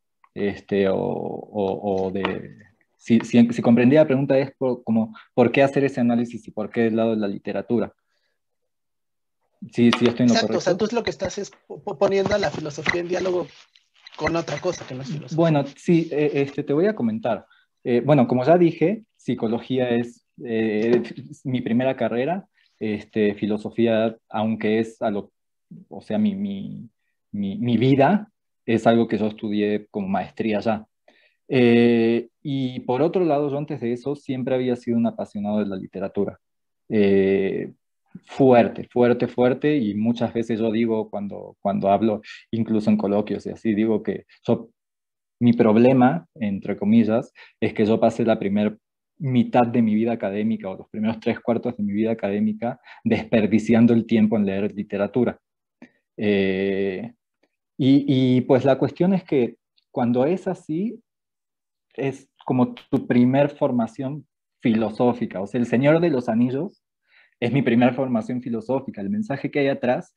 [SPEAKER 5] O de, si comprendí la pregunta es como por qué hacer ese análisis y por qué del lado de la literatura. Sí, estoy en lo correcto.
[SPEAKER 1] O sea, tú es lo que estás poniendo a la filosofía en diálogo con otra cosa que no es filosofía.
[SPEAKER 5] Bueno, sí, te voy a comentar. Bueno, como ya dije, psicología es mi primera carrera, filosofía, aunque es o sea, mi vida, es algo que yo estudié como maestría ya. Y por otro lado, yo antes de eso siempre había sido un apasionado de la literatura. Eh, fuerte, y muchas veces yo digo cuando hablo, incluso en coloquios y así, digo que mi problema, entre comillas, es que yo pasé la primera mitad de mi vida académica o los primeros 3/4 de mi vida académica desperdiciando el tiempo en leer literatura. Eh, pues la cuestión es que cuando es así, es como tu primer formación filosófica. O sea, El Señor de los Anillos es mi primera formación filosófica. El mensaje que hay atrás,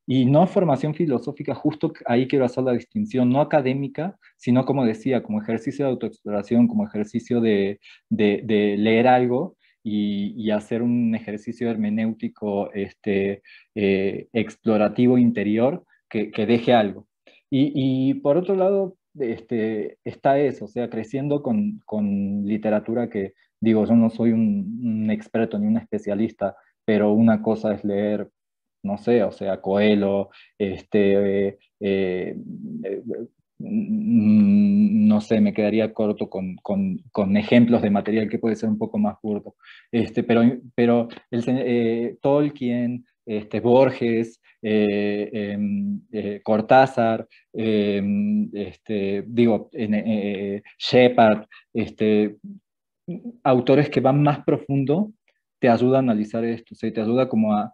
[SPEAKER 5] y no formación filosófica, justo ahí quiero hacer la distinción, no académica, sino como decía, como ejercicio de autoexploración, como ejercicio de leer algo y hacer un ejercicio hermenéutico explorativo interior que deje algo. Y por otro lado, está eso, o sea, creciendo con literatura que, digo, yo no soy un experto ni un especialista, pero una cosa es leer, no sé, o sea, Coelho, no sé, me quedaría corto con ejemplos de material que puede ser un poco más burdo. Pero Tolkien, Borges, Cortázar, Shepard, autores que van más profundo, te ayuda a analizar esto, o sea, te ayuda como a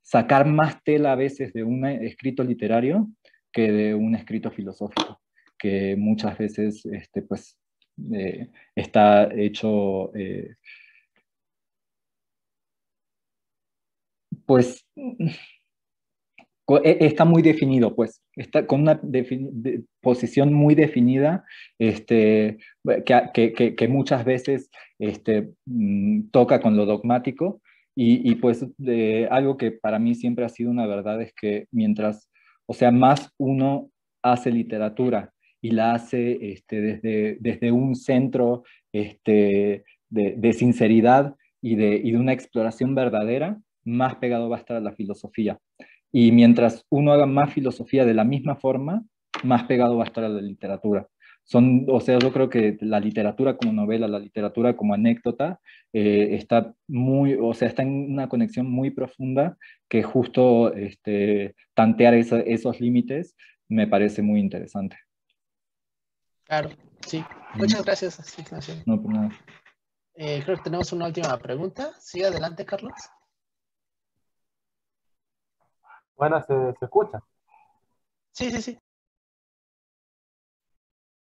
[SPEAKER 5] sacar más tela a veces de un escrito literario que de un escrito filosófico, que muchas veces pues, está hecho pues está muy definido, pues, está con una posición muy definida, que muchas veces toca con lo dogmático, y pues algo que para mí siempre ha sido una verdad es que mientras, o sea, más uno hace literatura y la hace desde un centro de sinceridad y de una exploración verdadera, más pegado va a estar a la filosofía. Y mientras uno haga más filosofía de la misma forma, más pegado va a estar a la literatura. O sea, yo creo que la literatura como novela, la literatura como anécdota, o sea, está en una conexión muy profunda que justo tantear esos límites me parece muy interesante.
[SPEAKER 1] Claro, sí. Muchas gracias, Ignacio.
[SPEAKER 5] No, por nada.
[SPEAKER 1] Creo que tenemos una última pregunta. Sí, adelante, Carlos.
[SPEAKER 10] Bueno, ¿se escucha?
[SPEAKER 1] Sí, sí, sí.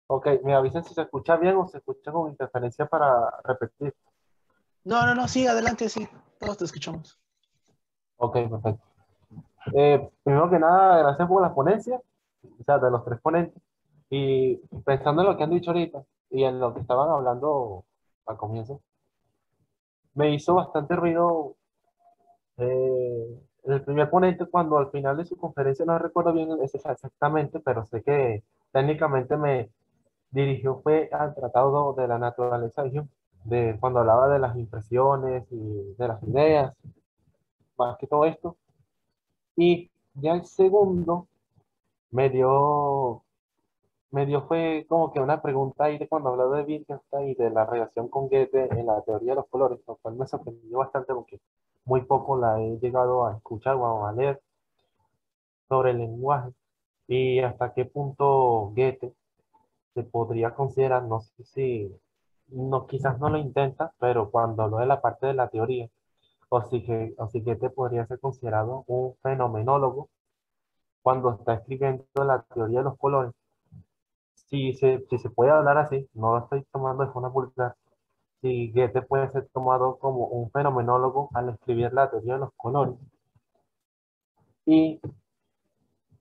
[SPEAKER 10] Ok, me avisan si se escucha bien o se escucha con interferencia para repetir.
[SPEAKER 1] No, sí, adelante, sí. Todos te escuchamos.
[SPEAKER 10] Ok, perfecto. Primero que nada, gracias por la ponencia, o sea, de los tres ponentes. Y pensando en lo que han dicho ahorita y en lo que estaban hablando al comienzo, me hizo bastante ruido el primer ponente cuando al final de su conferencia, no recuerdo bien exactamente, pero sé que técnicamente me dirigió fue al Tratado de la Naturaleza de Hume, de cuando hablaba de las impresiones y de las ideas, más que todo esto. Y ya el segundo me dio, me dio fue como que una pregunta ahí de cuando habló de Wittgenstein y de la relación con Goethe en la teoría de los colores, lo cual me sorprendió bastante porque muy poco la he llegado a escuchar o a leer sobre el lenguaje y hasta qué punto Goethe se podría considerar, no sé si, no, quizás no lo intenta, pero cuando lo de la parte de la teoría, o si Goethe podría ser considerado un fenomenólogo cuando está escribiendo la teoría de los colores. Si se puede hablar así, no lo estoy tomando de forma vulgar, si Goethe puede ser tomado como un fenomenólogo al escribir la teoría de los colores. Y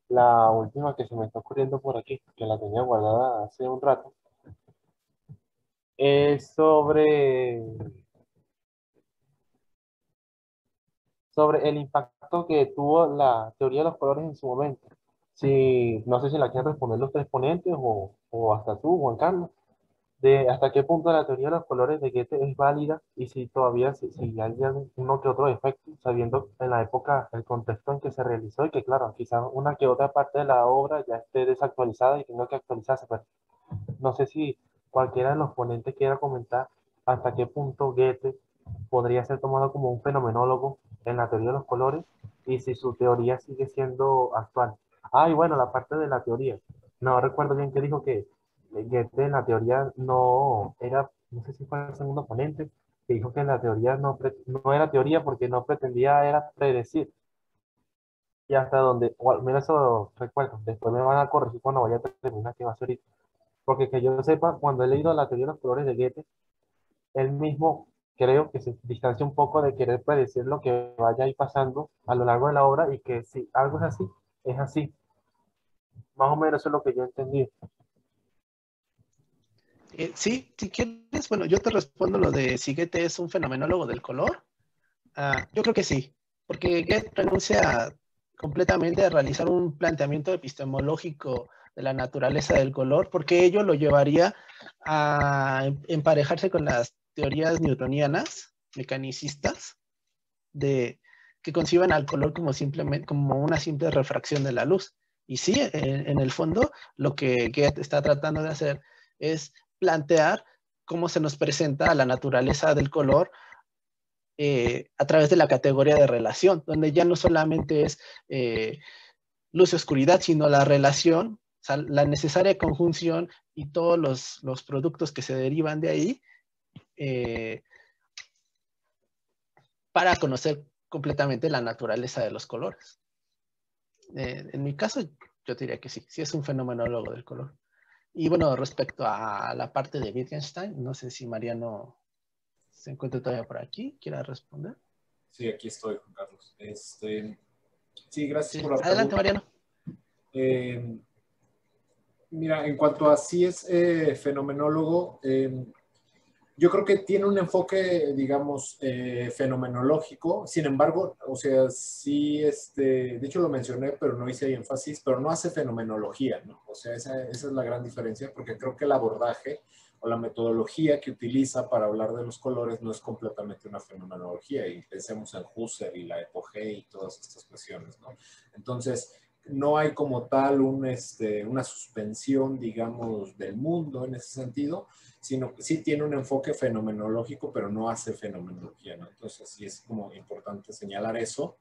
[SPEAKER 10] la última que se me está ocurriendo por aquí, que la tenía guardada hace un rato, es sobre el impacto que tuvo la teoría de los colores en su momento. no sé si la quieren responder los tres ponentes o hasta tú, Juan Carlos, de hasta qué punto la teoría de los colores de Goethe es válida y si todavía si hay uno que otro efecto, sabiendo en la época el contexto en que se realizó y que claro, quizás una que otra parte de la obra ya esté desactualizada y tenga que actualizarse, pero no sé si cualquiera de los ponentes quiera comentar hasta qué punto Goethe podría ser tomado como un fenomenólogo en la teoría de los colores y si su teoría sigue siendo actual. Ah, y bueno, la parte de la teoría. No recuerdo bien que dijo que Goethe en la teoría no era, no sé si fue el segundo ponente, que dijo que la teoría no era teoría porque no pretendía era predecir. Y hasta donde, o al menos eso recuerdo, después me van a corregir cuando vaya a terminar, que va a ser ahorita. Porque que yo sepa, cuando he leído la teoría de los colores de Goethe, él mismo creo que se distancia un poco de querer predecir lo que vaya a ir pasando a lo largo de la obra y que si algo es así, es así. Más o menos eso es lo que yo entendí.
[SPEAKER 1] Sí, si quieres, bueno, yo te respondo lo de si Goethe es un fenomenólogo del color. Yo creo que sí, porque Goethe renuncia completamente a realizar un planteamiento epistemológico de la naturaleza del color, porque ello lo llevaría a emparejarse con las teorías newtonianas, mecanicistas, que conciben al color como simplemente como una simple refracción de la luz. Y sí, en el fondo, lo que Goethe está tratando de hacer es plantear cómo se nos presenta la naturaleza del color a través de la categoría de relación, donde ya no solamente es luz y oscuridad, sino la relación, o sea, la necesaria conjunción y todos los productos que se derivan de ahí para conocer completamente la naturaleza de los colores. En mi caso, yo diría que sí, sí es un fenomenólogo del color. Y bueno, respecto a la parte de Wittgenstein, no sé si Mariano se encuentra todavía por aquí, quiera responder.
[SPEAKER 4] Sí, aquí estoy, Juan Carlos. Sí, gracias por la
[SPEAKER 1] adelante,
[SPEAKER 4] pregunta.
[SPEAKER 1] Mariano.
[SPEAKER 4] Mira, en cuanto a si es fenomenólogo, yo creo que tiene un enfoque, digamos, fenomenológico. Sin embargo, o sea, sí, de hecho lo mencioné, pero no hice énfasis, pero no hace fenomenología, ¿no? O sea, esa es la gran diferencia, porque creo que el abordaje o la metodología que utiliza para hablar de los colores no es completamente una fenomenología. Y pensemos en Husserl y la epogea y todas estas cuestiones, ¿no? Entonces, no hay como tal una suspensión, digamos, del mundo en ese sentido, sino que sí tiene un enfoque fenomenológico, pero no hace fenomenología, ¿no? Entonces sí es como importante señalar eso.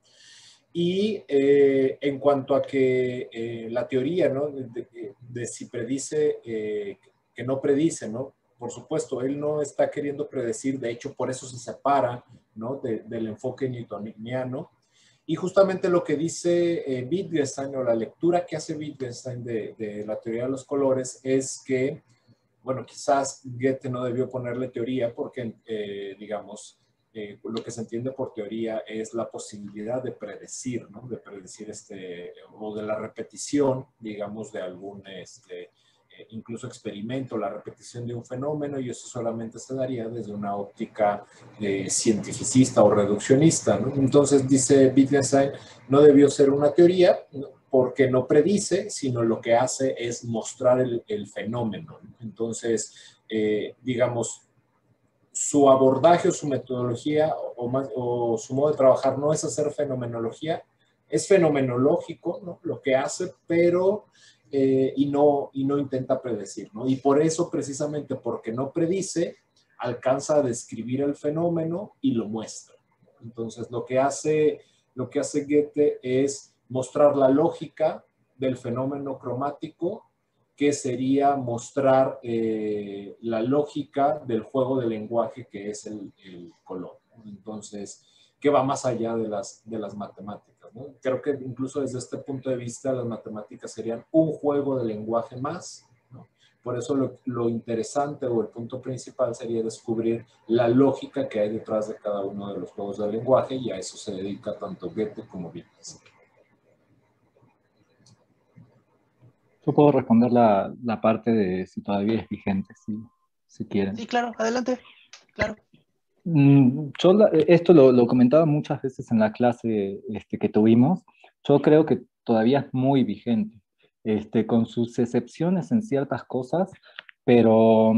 [SPEAKER 4] Y en cuanto a que la teoría, ¿no? De si predice, que no predice, ¿no? Por supuesto, él no está queriendo predecir, de hecho, por eso se separa, ¿no? Del enfoque newtoniano. Y justamente lo que dice Wittgenstein, o la lectura que hace Wittgenstein de la teoría de los colores, es que, bueno, quizás Goethe no debió ponerle teoría porque, digamos, lo que se entiende por teoría es la posibilidad de predecir, ¿no? De predecir o de la repetición, digamos, de algún, incluso experimento, la repetición de un fenómeno, y eso solamente se daría desde una óptica cientificista o reduccionista, ¿no? Entonces, dice Wittgenstein, no debió ser una teoría, ¿no? Porque no predice, sino lo que hace es mostrar el fenómeno. Entonces, digamos, su abordaje o su metodología o su modo de trabajar no es hacer fenomenología, es fenomenológico, ¿no? Lo que hace, pero y no intenta predecir, ¿no? Y por eso, precisamente porque no predice, alcanza a describir el fenómeno y lo muestra. Entonces, lo que hace Goethe es mostrar la lógica del fenómeno cromático, que sería mostrar la lógica del juego de lenguaje que es el color. Entonces, que va más allá de las matemáticas, ¿no? Creo que incluso desde este punto de vista las matemáticas serían un juego de lenguaje más, ¿no? Por eso lo interesante o el punto principal sería descubrir la lógica que hay detrás de cada uno de los juegos del lenguaje, y a eso se dedica tanto Goethe como Wittgenstein.
[SPEAKER 5] Yo puedo responder la parte de si todavía es vigente, si quieren.
[SPEAKER 1] Sí, claro, adelante. Claro.
[SPEAKER 5] Yo esto lo comentaba muchas veces en la clase que tuvimos. Yo creo que todavía es muy vigente. con sus excepciones en ciertas cosas, pero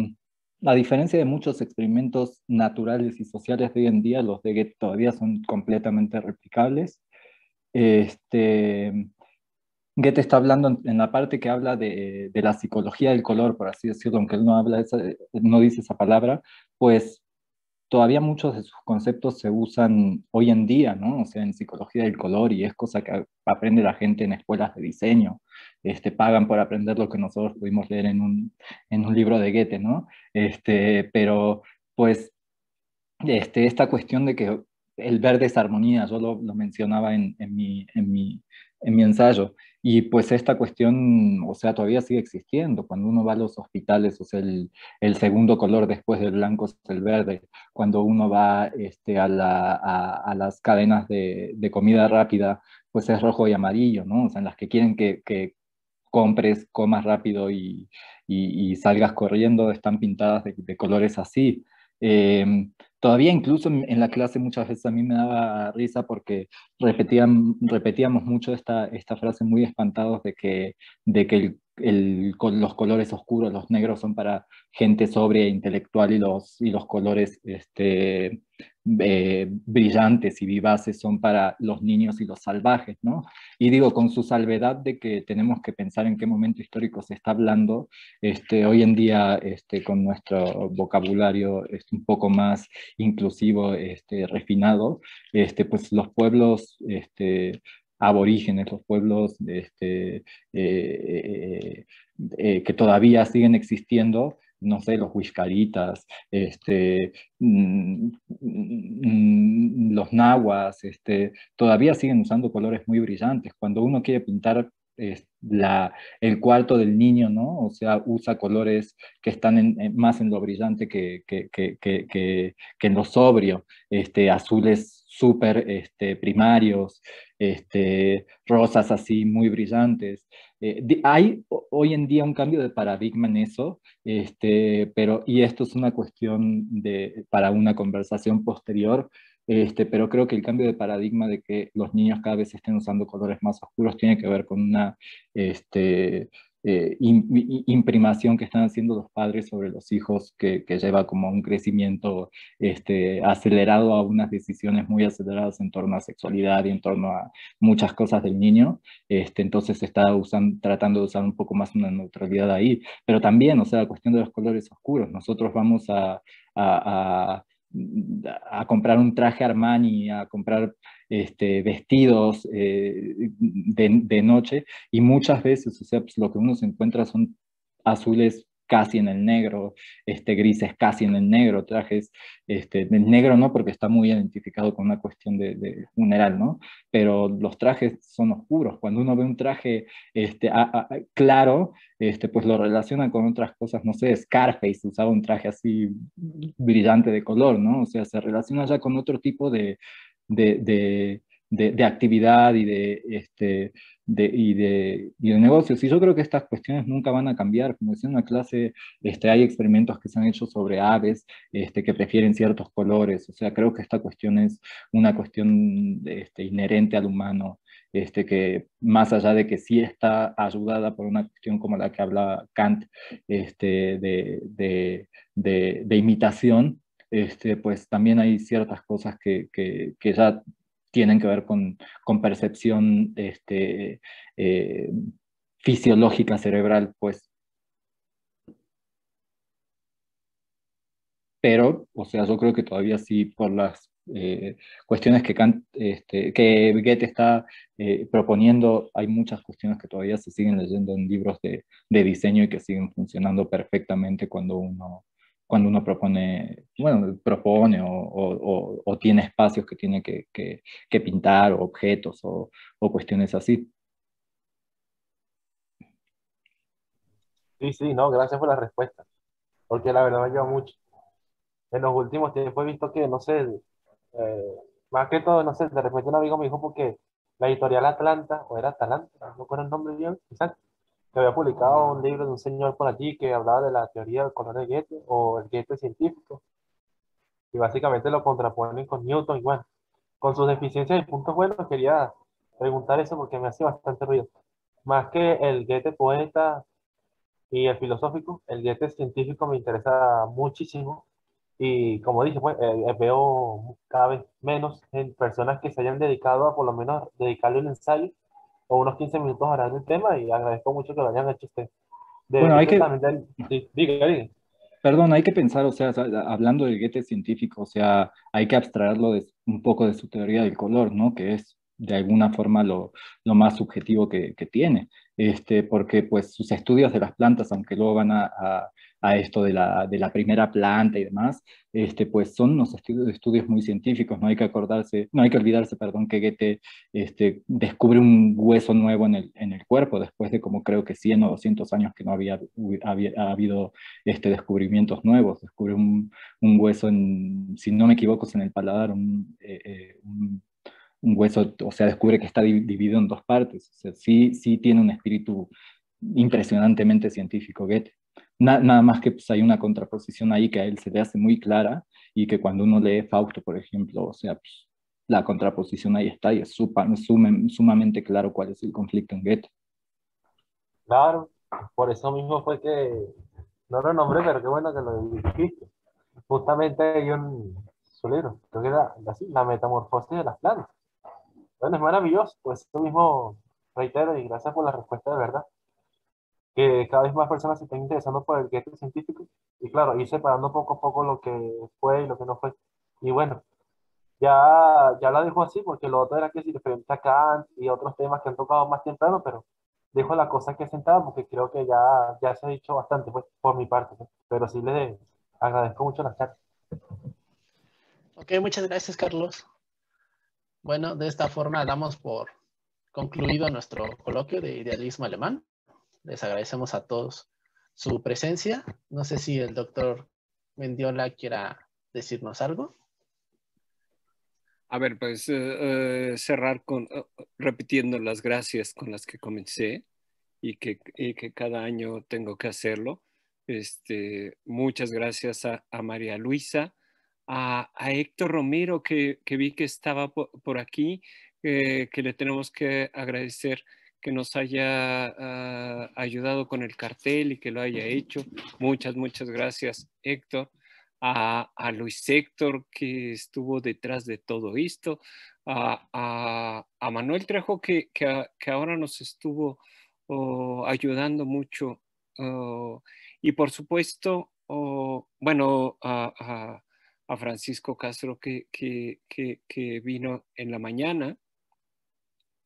[SPEAKER 5] a diferencia de muchos experimentos naturales y sociales de hoy en día, los de Goethe todavía son completamente replicables. Este, Goethe está hablando en la parte que habla de la psicología del color, por así decirlo, aunque él no habla no dice esa palabra, pues todavía muchos de sus conceptos se usan hoy en día, ¿no? O sea, en psicología del color, y es cosa que aprende la gente en escuelas de diseño. Pagan por aprender lo que nosotros pudimos leer en un libro de Goethe, ¿no? Pero, pues, esta cuestión de que el verde es armonía, yo lo mencionaba en mi ensayo, y pues esta cuestión, o sea, todavía sigue existiendo. Cuando uno va a los hospitales, o sea, el segundo color después del blanco es el verde. Cuando uno va a las cadenas de comida rápida, pues es rojo y amarillo, ¿no? O sea, en las que quieren que compres, comas rápido y salgas corriendo, están pintadas de colores así. Todavía incluso en la clase muchas veces a mí me daba risa porque repetíamos mucho esta frase muy espantados de que los colores oscuros, los negros son para gente sobria e intelectual, y los colores brillantes y vivaces son para los niños y los salvajes, ¿no? Y digo, con su salvedad de que tenemos que pensar en qué momento histórico se está hablando, hoy en día, con nuestro vocabulario un poco más inclusivo, refinado, pues los pueblos aborígenes, los pueblos que todavía siguen existiendo, no sé, los Huixcaritas, los nahuas, todavía siguen usando colores muy brillantes. Cuando uno quiere pintar el cuarto del niño, ¿no? O sea, usa colores que están más en lo brillante que en lo sobrio, azules súper primarios, rosas así muy brillantes. Hay hoy en día un cambio de paradigma en eso, y esto es una cuestión para una conversación posterior, pero creo que el cambio de paradigma de que los niños cada vez estén usando colores más oscuros tiene que ver con una imprimación que están haciendo los padres sobre los hijos, que lleva como a un crecimiento acelerado, a unas decisiones muy aceleradas en torno a sexualidad y en torno a muchas cosas del niño. Entonces se está tratando de usar un poco más una neutralidad ahí, pero también, o sea, la cuestión de los colores oscuros. Nosotros vamos a comprar un traje Armani, a comprar vestidos de noche, y muchas veces, o sea, pues, lo que uno se encuentra son azules casi en el negro, grises casi en el negro, trajes, del negro no, porque está muy identificado con una cuestión de funeral, ¿no? Pero los trajes son oscuros. Cuando uno ve un traje claro, pues lo relaciona con otras cosas, no sé, Scarface usaba un traje así brillante de color, ¿no? O sea, se relaciona ya con otro tipo de, de, de actividad y de negocios. Y yo creo que estas cuestiones nunca van a cambiar. Como decía en una clase, hay experimentos que se han hecho sobre aves que prefieren ciertos colores. O sea, creo que esta cuestión es una cuestión inherente al humano, que más allá de que sí está ayudada por una cuestión como la que habla Kant, de imitación, pues también hay ciertas cosas que ya tienen que ver con percepción eh, fisiológica cerebral, pues. Pero, o sea, yo creo que todavía sí, por las cuestiones que Goethe está proponiendo, hay muchas cuestiones que todavía se siguen leyendo en libros de diseño y que siguen funcionando perfectamente cuando uno propone o tiene espacios que tiene que pintar, o objetos o cuestiones así.
[SPEAKER 10] Sí, sí, no, gracias por la respuesta, porque la verdad me ayuda mucho. En los últimos tiempos he visto que, no sé, más que todo, no sé, de repente un amigo me dijo porque la editorial Atlanta, o era Atalanta, no recuerdo el nombre bien, quizás, que había publicado un libro de un señor por allí que hablaba de la teoría del color de Goethe, o el Goethe científico, y básicamente lo contraponen con Newton, y bueno, con sus deficiencias y puntos buenos, quería preguntar eso porque me hace bastante ruido. más que el Goethe poeta y el filosófico, el Goethe científico me interesa muchísimo. Y como dije, pues veo cada vez menos en personas que se hayan dedicado a por lo menos dedicarle un ensayo o unos 15 minutos a hablar del tema y agradezco mucho que lo hayan hecho ustedes. De
[SPEAKER 5] Bueno, hay
[SPEAKER 10] hecho,
[SPEAKER 5] que,
[SPEAKER 10] también sí, diga, diga.
[SPEAKER 5] perdón, hay que pensar, o sea, hablando del Goethe científico, o sea, hay que abstraerlo un poco de su teoría del color, ¿no? Que es de alguna forma lo más subjetivo que tiene, porque pues sus estudios de las plantas, aunque luego van a esto de la primera planta y demás, pues son unos estudios muy científicos, no hay que acordarse, no hay que olvidarse, perdón, que Goethe descubre un hueso nuevo en el cuerpo después de como creo que 100 o 200 años que no había habido descubrimientos nuevos. Descubre un hueso, si no me equivoco, es en el paladar, un hueso, o sea, descubre que está dividido en dos partes. O sea, sí, sí tiene un espíritu impresionantemente científico, Goethe. Nada más que pues, hay una contraposición ahí que a él se le hace muy clara y que cuando uno lee Fausto, por ejemplo, o sea, pues, la contraposición ahí está y es sumamente claro cuál es el conflicto en Goethe.
[SPEAKER 10] Claro, por eso mismo fue que no lo nombré, pero qué bueno que lo dijiste. Justamente hay su libro, creo que era así, La metamorfosis de las plantas. Bueno, es maravilloso, pues eso mismo reitero y gracias por la respuesta de verdad, que cada vez más personas se están interesando por el Goethe científico y claro, ir separando poco a poco lo que fue y lo que no fue. Y bueno, ya la dejo así porque lo otro era que si referente a Kant y otros temas que han tocado más temprano, pero dejo la cosa aquí sentada porque creo que ya se ha dicho bastante pues, por mi parte, pues. Pero sí les agradezco mucho la charla.
[SPEAKER 1] Ok, muchas gracias, Carlos. Bueno, de esta forma damos por concluido nuestro coloquio de idealismo alemán. Les agradecemos a todos su presencia. No sé si el doctor Mendiola quiera decirnos algo.
[SPEAKER 2] A ver, pues cerrar repitiendo las gracias con las que comencé y que cada año tengo que hacerlo. Muchas gracias a María Luisa, a Héctor Romero, que vi que estaba por aquí, que le tenemos que agradecer que nos haya ayudado con el cartel y que lo haya hecho. Muchas gracias, Héctor. A Luis Héctor, que estuvo detrás de todo esto, a Manuel Trejo, que ahora nos estuvo ayudando mucho, y por supuesto, bueno, a Francisco Castro, que vino en la mañana,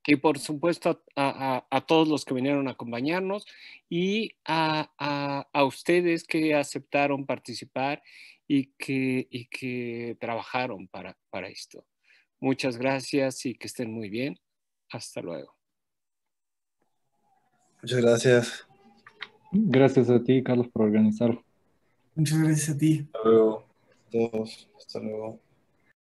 [SPEAKER 2] y por supuesto a todos los que vinieron a acompañarnos y a ustedes que aceptaron participar y que trabajaron para esto. Muchas gracias y que estén muy bien. Hasta luego.
[SPEAKER 11] Muchas gracias.
[SPEAKER 5] Gracias a ti, Carlos, por organizarlo.
[SPEAKER 8] Muchas gracias a ti.
[SPEAKER 4] Hasta luego.
[SPEAKER 11] A todos. Hasta luego.